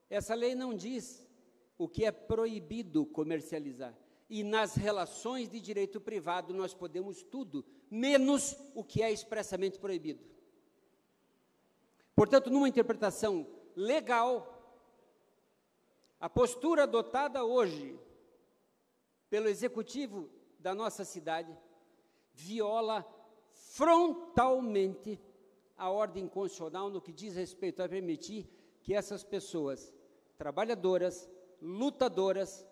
Essa lei não diz o que é proibido comercializar. E nas relações de direito privado nós podemos tudo, menos o que é expressamente proibido. Portanto, numa interpretação legal, a postura adotada hoje pelo executivo da nossa cidade viola frontalmente a ordem constitucional no que diz respeito a permitir que essas pessoas trabalhadoras, lutadoras,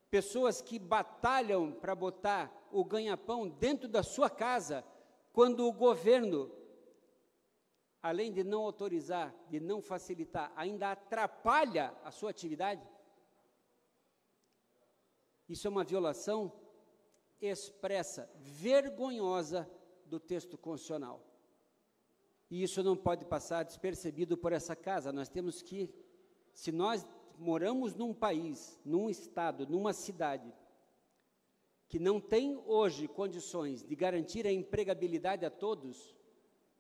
pessoas que batalham para botar o ganha-pão dentro da sua casa, quando o governo, além de não autorizar, de não facilitar, ainda atrapalha a sua atividade, isso é uma violação expressa, vergonhosa do texto constitucional. E isso não pode passar despercebido por essa casa. Nós temos que, se nós moramos num país, num estado, numa cidade, que não tem hoje condições de garantir a empregabilidade a todos,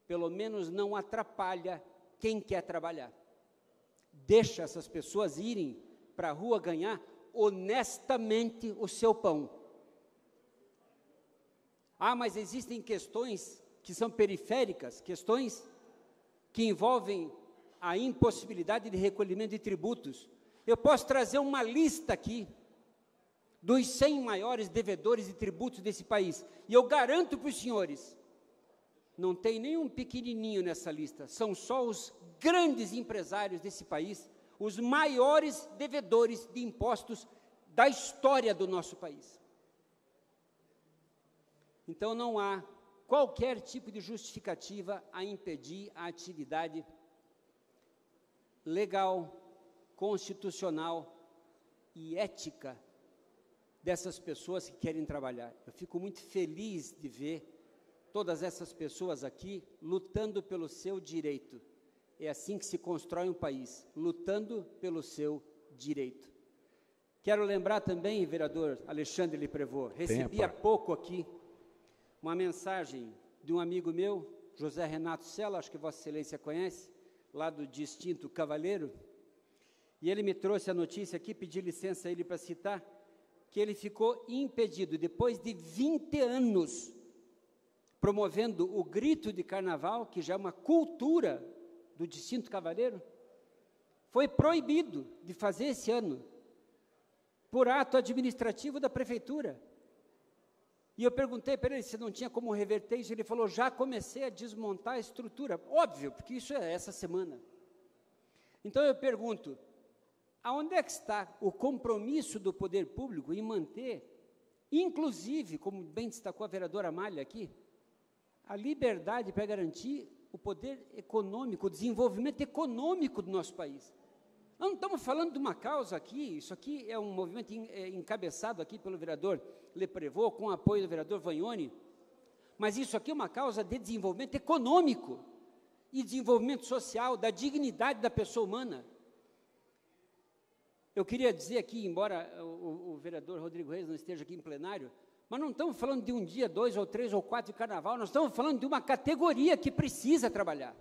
pelo menos não atrapalha quem quer trabalhar. Deixa essas pessoas irem para a rua ganhar honestamente o seu pão. Mas existem questões que são periféricas, questões que envolvem a impossibilidade de recolhimento de tributos. Eu posso trazer uma lista aqui dos 100 maiores devedores de tributos desse país, e eu garanto para os senhores, não tem nenhum pequenininho nessa lista, são só os grandes empresários desse país, os maiores devedores de impostos da história do nosso país. Então não há qualquer tipo de justificativa a impedir a atividade legal, constitucional e ética dessas pessoas que querem trabalhar. Eu fico muito feliz de ver todas essas pessoas aqui lutando pelo seu direito. É assim que se constrói um país, lutando pelo seu direito. Quero lembrar também, vereador Alexandre Liprevot, recebi há pouco aqui uma mensagem de um amigo meu, José Renato Sela, acho que Vossa Excelência conhece, lá do distinto Cavaleiro, e ele me trouxe a notícia aqui, pedi licença a ele para citar, que ele ficou impedido, depois de 20 anos, promovendo o grito de carnaval, que já é uma cultura do distinto Cavaleiro, foi proibido de fazer esse ano, por ato administrativo da prefeitura. E eu perguntei para ele se não tinha como reverter isso, ele falou, já comecei a desmontar a estrutura. Óbvio, porque isso é essa semana. Então eu pergunto, aonde é que está o compromisso do poder público em manter, inclusive, como bem destacou a vereadora Amália aqui, a liberdade para garantir o poder econômico, o desenvolvimento econômico do nosso país. Nós não estamos falando de uma causa aqui, isso aqui é um movimento encabeçado aqui pelo vereador Liprevot, com o apoio do vereador Vagnoni, mas isso aqui é uma causa de desenvolvimento econômico e desenvolvimento social, da dignidade da pessoa humana. Eu queria dizer aqui, embora o vereador Rodrigo Reis não esteja aqui em plenário, mas não estamos falando de um dia, 2 ou 3 ou 4 de carnaval, nós estamos falando de uma categoria que precisa trabalhar.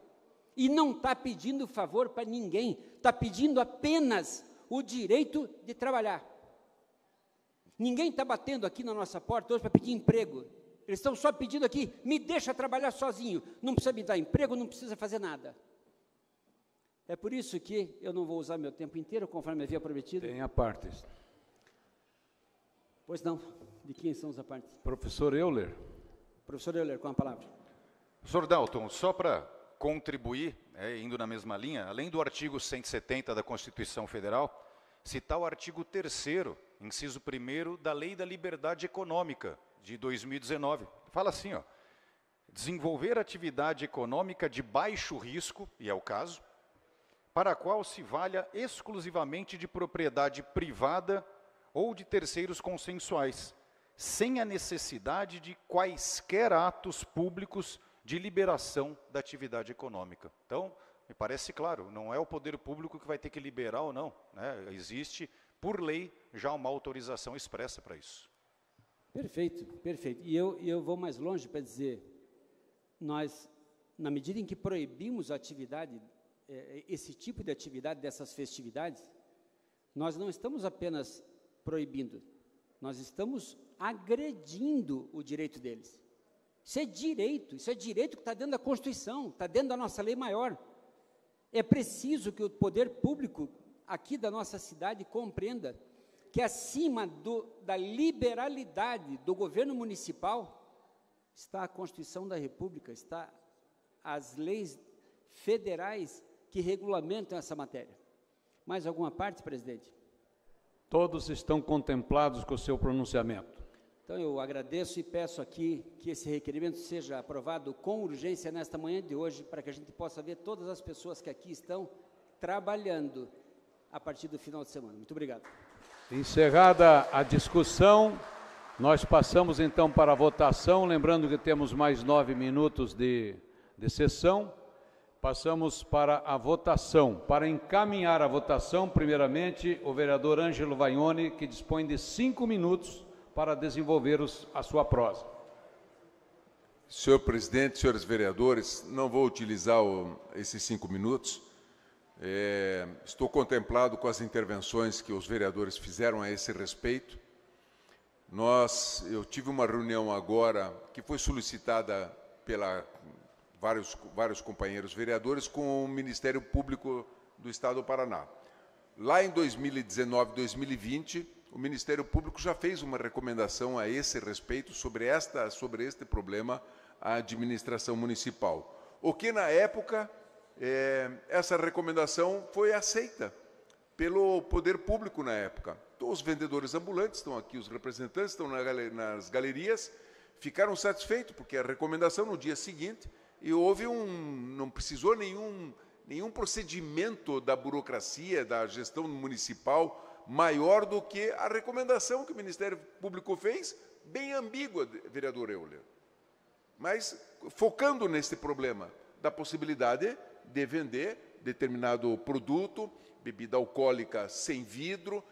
E não está pedindo favor para ninguém, está pedindo apenas o direito de trabalhar. Ninguém está batendo aqui na nossa porta hoje para pedir emprego. Eles estão só pedindo aqui, me deixa trabalhar sozinho. Não precisa me dar emprego, não precisa fazer nada. É por isso que eu não vou usar meu tempo inteiro, conforme havia prometido. Tem apartes. Pois não. De quem são os apartes? Professor Euler. Professor Euler, com a palavra. Professor Dalton, só para contribuir, indo na mesma linha, além do artigo 170 da Constituição Federal, citar o artigo 3º, inciso 1º, da Lei da Liberdade Econômica, de 2019. Fala assim, ó, desenvolver atividade econômica de baixo risco, e é o caso, para a qual se valha exclusivamente de propriedade privada ou de terceiros consensuais, sem a necessidade de quaisquer atos públicos de liberação da atividade econômica. Então, me parece claro, não é o poder público que vai ter que liberar ou não, né? Existe, por lei, já uma autorização expressa para isso. Perfeito, perfeito. E eu vou mais longe para dizer, nós, na medida em que proibimos a atividade, esse tipo de atividade dessas festividades, nós não estamos apenas proibindo, nós estamos agredindo o direito deles. Isso é direito que está dentro da Constituição, está dentro da nossa lei maior. É preciso que o poder público aqui da nossa cidade compreenda que acima da liberalidade do governo municipal está a Constituição da República, está as leis federais que regulamentam essa matéria. Mais alguma parte, presidente? Todos estão contemplados com o seu pronunciamento. Então, eu agradeço e peço aqui que esse requerimento seja aprovado com urgência nesta manhã de hoje, para que a gente possa ver todas as pessoas que aqui estão trabalhando a partir do final de semana. Muito obrigado. Encerrada a discussão, nós passamos então para a votação, lembrando que temos mais 9 minutos de sessão. Passamos para a votação. Para encaminhar a votação, primeiramente, o vereador Ângelo Vaione, que dispõe de 5 minutos para desenvolver a sua prosa. Senhor presidente, senhores vereadores, não vou utilizar esses 5 minutos. Estou contemplado com as intervenções que os vereadores fizeram a esse respeito. Eu tive uma reunião agora que foi solicitada pela vários companheiros vereadores com o Ministério Público do Estado do Paraná. Lá em 2019, 2020, o Ministério Público já fez uma recomendação a esse respeito sobre este problema à administração municipal. O que, na época, essa recomendação foi aceita pelo poder público na época. Então, os vendedores ambulantes estão aqui, os representantes estão nas galerias, ficaram satisfeitos, porque a recomendação no dia seguinte, e houve não precisou nenhum procedimento da burocracia, da gestão municipal, maior do que a recomendação que o Ministério Público fez, bem ambígua, vereador Euler. Mas focando nesse problema da possibilidade de vender determinado produto, bebida alcoólica sem vidro,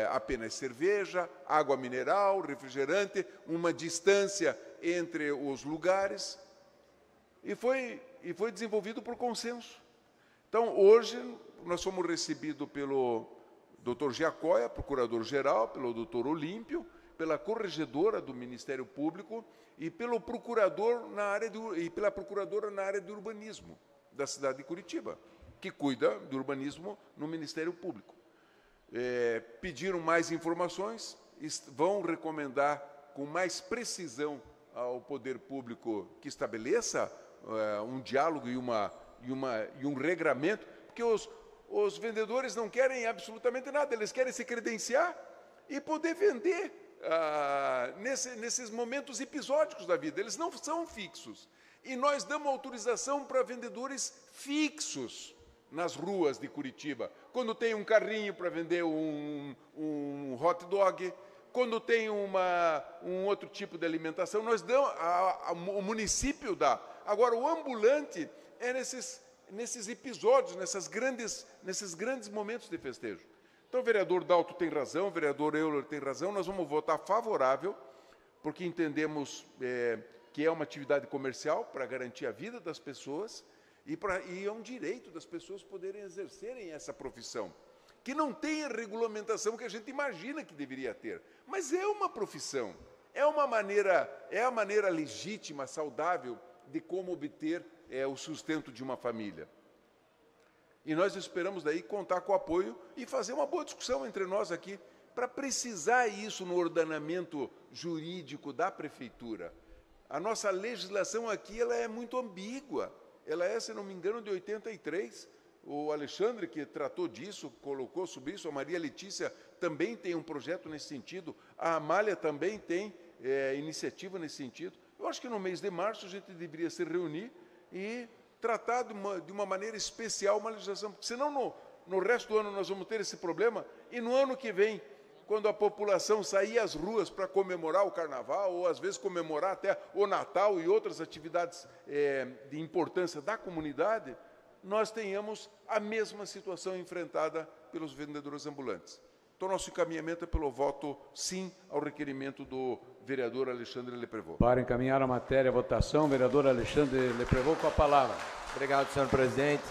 apenas cerveja, água mineral, refrigerante, uma distância entre os lugares, e foi desenvolvido por consenso. Então, hoje, nós fomos recebidos pelo Dr. Giacóia, procurador-geral, pelo Dr. Olímpio, pela corregedora do Ministério Público e pelo procurador pela procuradora na área de urbanismo da cidade de Curitiba, que cuida do urbanismo no Ministério Público. Pediram mais informações, vão recomendar com mais precisão ao poder público que estabeleça um diálogo e um regramento, porque os vendedores não querem absolutamente nada, eles querem se credenciar e poder vender nesses momentos episódicos da vida. Eles não são fixos. E nós damos autorização para vendedores fixos nas ruas de Curitiba. Quando tem um carrinho para vender um hot dog, quando tem um outro tipo de alimentação, nós damos, o município dá. Agora, o ambulante é nesses episódios, nesses grandes momentos de festejo. Então, o vereador Dalto tem razão, o vereador Euler tem razão, nós vamos votar favorável, porque entendemos que é uma atividade comercial para garantir a vida das pessoas e é um direito das pessoas poderem exercerem essa profissão, que não tem a regulamentação que a gente imagina que deveria ter, mas é uma profissão, é a maneira legítima, saudável de como obter o sustento de uma família. E nós esperamos daí contar com o apoio e fazer uma boa discussão entre nós aqui, para precisar isso no ordenamento jurídico da prefeitura. A nossa legislação aqui ela é muito ambígua. Ela é, se não me engano, de 83. O Alexandre, que tratou disso, colocou sobre isso, a Maria Letícia também tem um projeto nesse sentido, a Amália também tem iniciativa nesse sentido. Eu acho que no mês de março a gente deveria se reunir e tratar de uma maneira especial uma legislação, porque senão no resto do ano nós vamos ter esse problema, e no ano que vem, quando a população sair às ruas para comemorar o Carnaval, ou às vezes comemorar até o Natal e outras atividades de importância da comunidade, nós tenhamos a mesma situação enfrentada pelos vendedores ambulantes. Então, nosso encaminhamento é pelo voto sim ao requerimento do vereador Alexandre Leprevot. Para encaminhar a matéria à votação, vereador Alexandre Leprevot com a palavra. Obrigado, senhor presidente.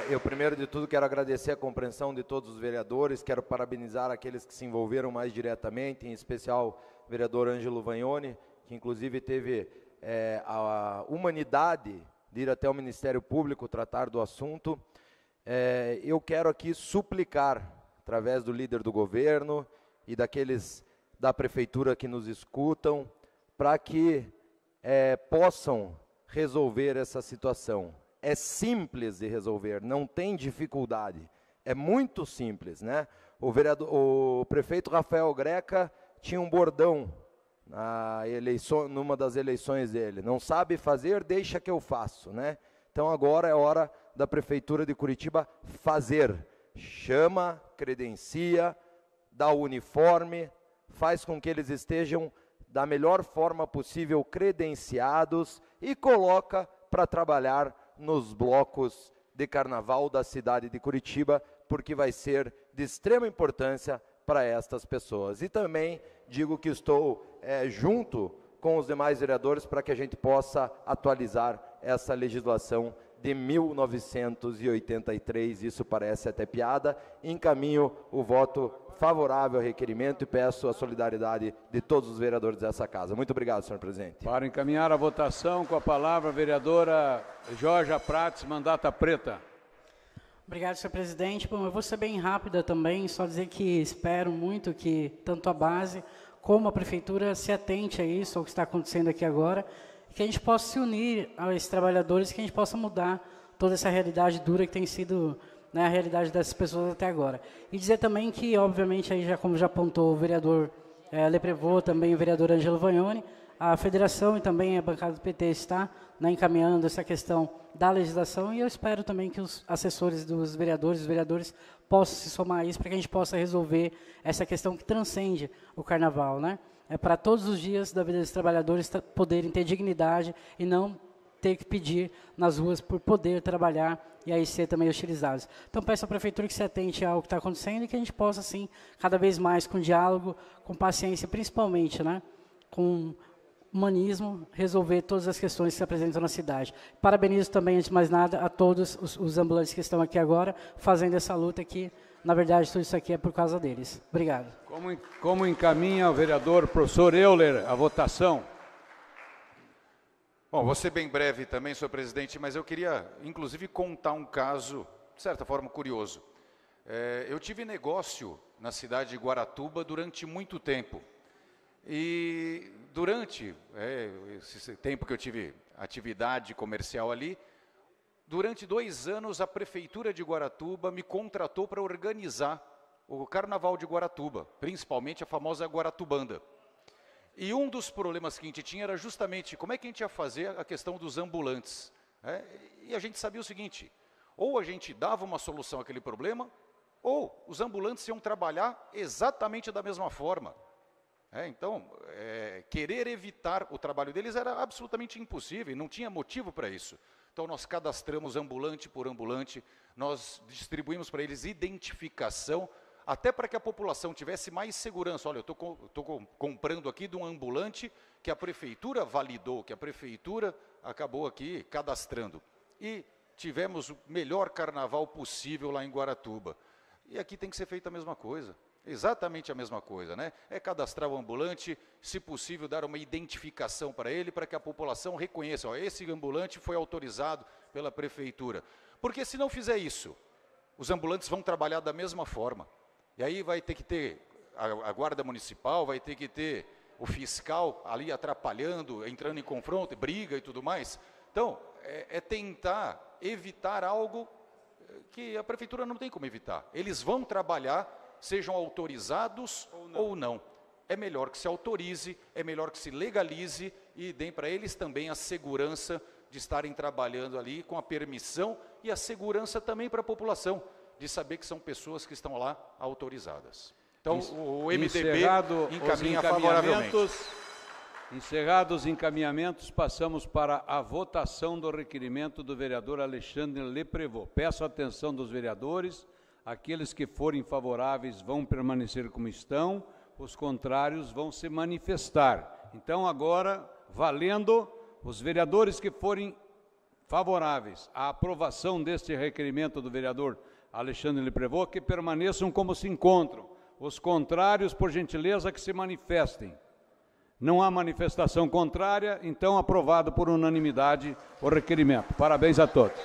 Eu, primeiro de tudo, quero agradecer a compreensão de todos os vereadores, quero parabenizar aqueles que se envolveram mais diretamente, em especial o vereador Ângelo Vagnoni, que inclusive teve a humanidade de ir até o Ministério Público tratar do assunto. Eu quero aqui suplicar, através do líder do governo e daqueles da prefeitura que nos escutam, para que possam resolver essa situação. É simples de resolver, não tem dificuldade, é muito simples, né? O prefeito Rafael Greca tinha um bordão numa das eleições dele: não sabe fazer, deixa que eu faço, né? Então agora é hora da prefeitura de Curitiba fazer. Chama, credencia, dá o uniforme, faz com que eles estejam da melhor forma possível credenciados e coloca para trabalhar nos blocos de carnaval da cidade de Curitiba, porque vai ser de extrema importância para estas pessoas. E também digo que estou junto com os demais vereadores para que a gente possa atualizar essa legislação de 1983, isso parece até piada. Encaminho o voto favorável ao requerimento e peço a solidariedade de todos os vereadores dessa casa. Muito obrigado, senhor presidente. Para encaminhar a votação, com a palavra a vereadora Georgia Prates, mandata preta. Obrigado, senhor presidente. Bom, eu vou ser bem rápida também, só dizer que espero muito que tanto a base como a prefeitura se atente a isso, ao que está acontecendo aqui agora, que a gente possa se unir a esses trabalhadores, que a gente possa mudar toda essa realidade dura que tem sido, né, a realidade dessas pessoas até agora. E dizer também que, obviamente, aí como já apontou o vereador Leprevot, também o vereador Ângelo Vagnoni, a federação e também a bancada do PT está, né, encaminhando essa questão da legislação, e eu espero também que os assessores dos vereadores, os vereadores, possam se somar a isso para que a gente possa resolver essa questão que transcende o carnaval, né? É para todos os dias da vida dos trabalhadores poderem ter dignidade e não ter que pedir nas ruas por poder trabalhar e aí ser também utilizados. Então, peço à prefeitura que se atente ao que está acontecendo e que a gente possa, assim, cada vez mais, com diálogo, com paciência, principalmente, né, com humanismo, resolver todas as questões que se apresentam na cidade. Parabenizo também, antes de mais nada, a todos os ambulantes que estão aqui agora, fazendo essa luta aqui. Na verdade, tudo isso aqui é por causa deles. Obrigado. Como encaminha o vereador professor Euler a votação? Bom, vou ser bem breve também, senhor presidente, mas eu queria, inclusive, contar um caso, de certa forma, curioso. Eu tive negócio na cidade de Guaratuba durante muito tempo. E durante esse tempo que eu tive atividade comercial ali, durante 2 anos, a Prefeitura de Guaratuba me contratou para organizar o Carnaval de Guaratuba, principalmente a famosa Guaratubanda. E um dos problemas que a gente tinha era justamente como é que a gente ia fazer a questão dos ambulantes. E a gente sabia o seguinte: ou a gente dava uma solução àquele problema, ou os ambulantes iam trabalhar exatamente da mesma forma. Então, querer evitar o trabalho deles era absolutamente impossível, e não tinha motivo para isso. Então, nós cadastramos ambulante por ambulante, nós distribuímos para eles identificação, até para que a população tivesse mais segurança. Olha, eu estou comprando aqui de um ambulante que a prefeitura validou, que a prefeitura acabou aqui cadastrando. E tivemos o melhor carnaval possível lá em Guaratuba. E aqui tem que ser feita a mesma coisa. Exatamente a mesma coisa, né? É cadastrar o ambulante, se possível, dar uma identificação para ele, para que a população reconheça, ó, esse ambulante foi autorizado pela prefeitura. Porque se não fizer isso, os ambulantes vão trabalhar da mesma forma. E aí vai ter que ter a guarda municipal, vai ter que ter o fiscal ali atrapalhando, entrando em confronto, briga e tudo mais. Então, é tentar evitar algo que a prefeitura não tem como evitar. Eles vão trabalhar, sejam autorizados ou não. É melhor que se autorize, é melhor que se legalize e deem para eles também a segurança de estarem trabalhando ali com a permissão e a segurança também para a população, de saber que são pessoas que estão lá autorizadas. Então, o MDB encaminha favoravelmente. Encerrados os encaminhamentos, passamos para a votação do requerimento do vereador Alexandre Leprevot. Peço a atenção dos vereadores. Aqueles que forem favoráveis vão permanecer como estão, os contrários vão se manifestar. Então, agora, valendo, os vereadores que forem favoráveis à aprovação deste requerimento do vereador Alexandre Leprevot, que permaneçam como se encontram. Os contrários, por gentileza, que se manifestem. Não há manifestação contrária, então aprovado por unanimidade o requerimento. Parabéns a todos.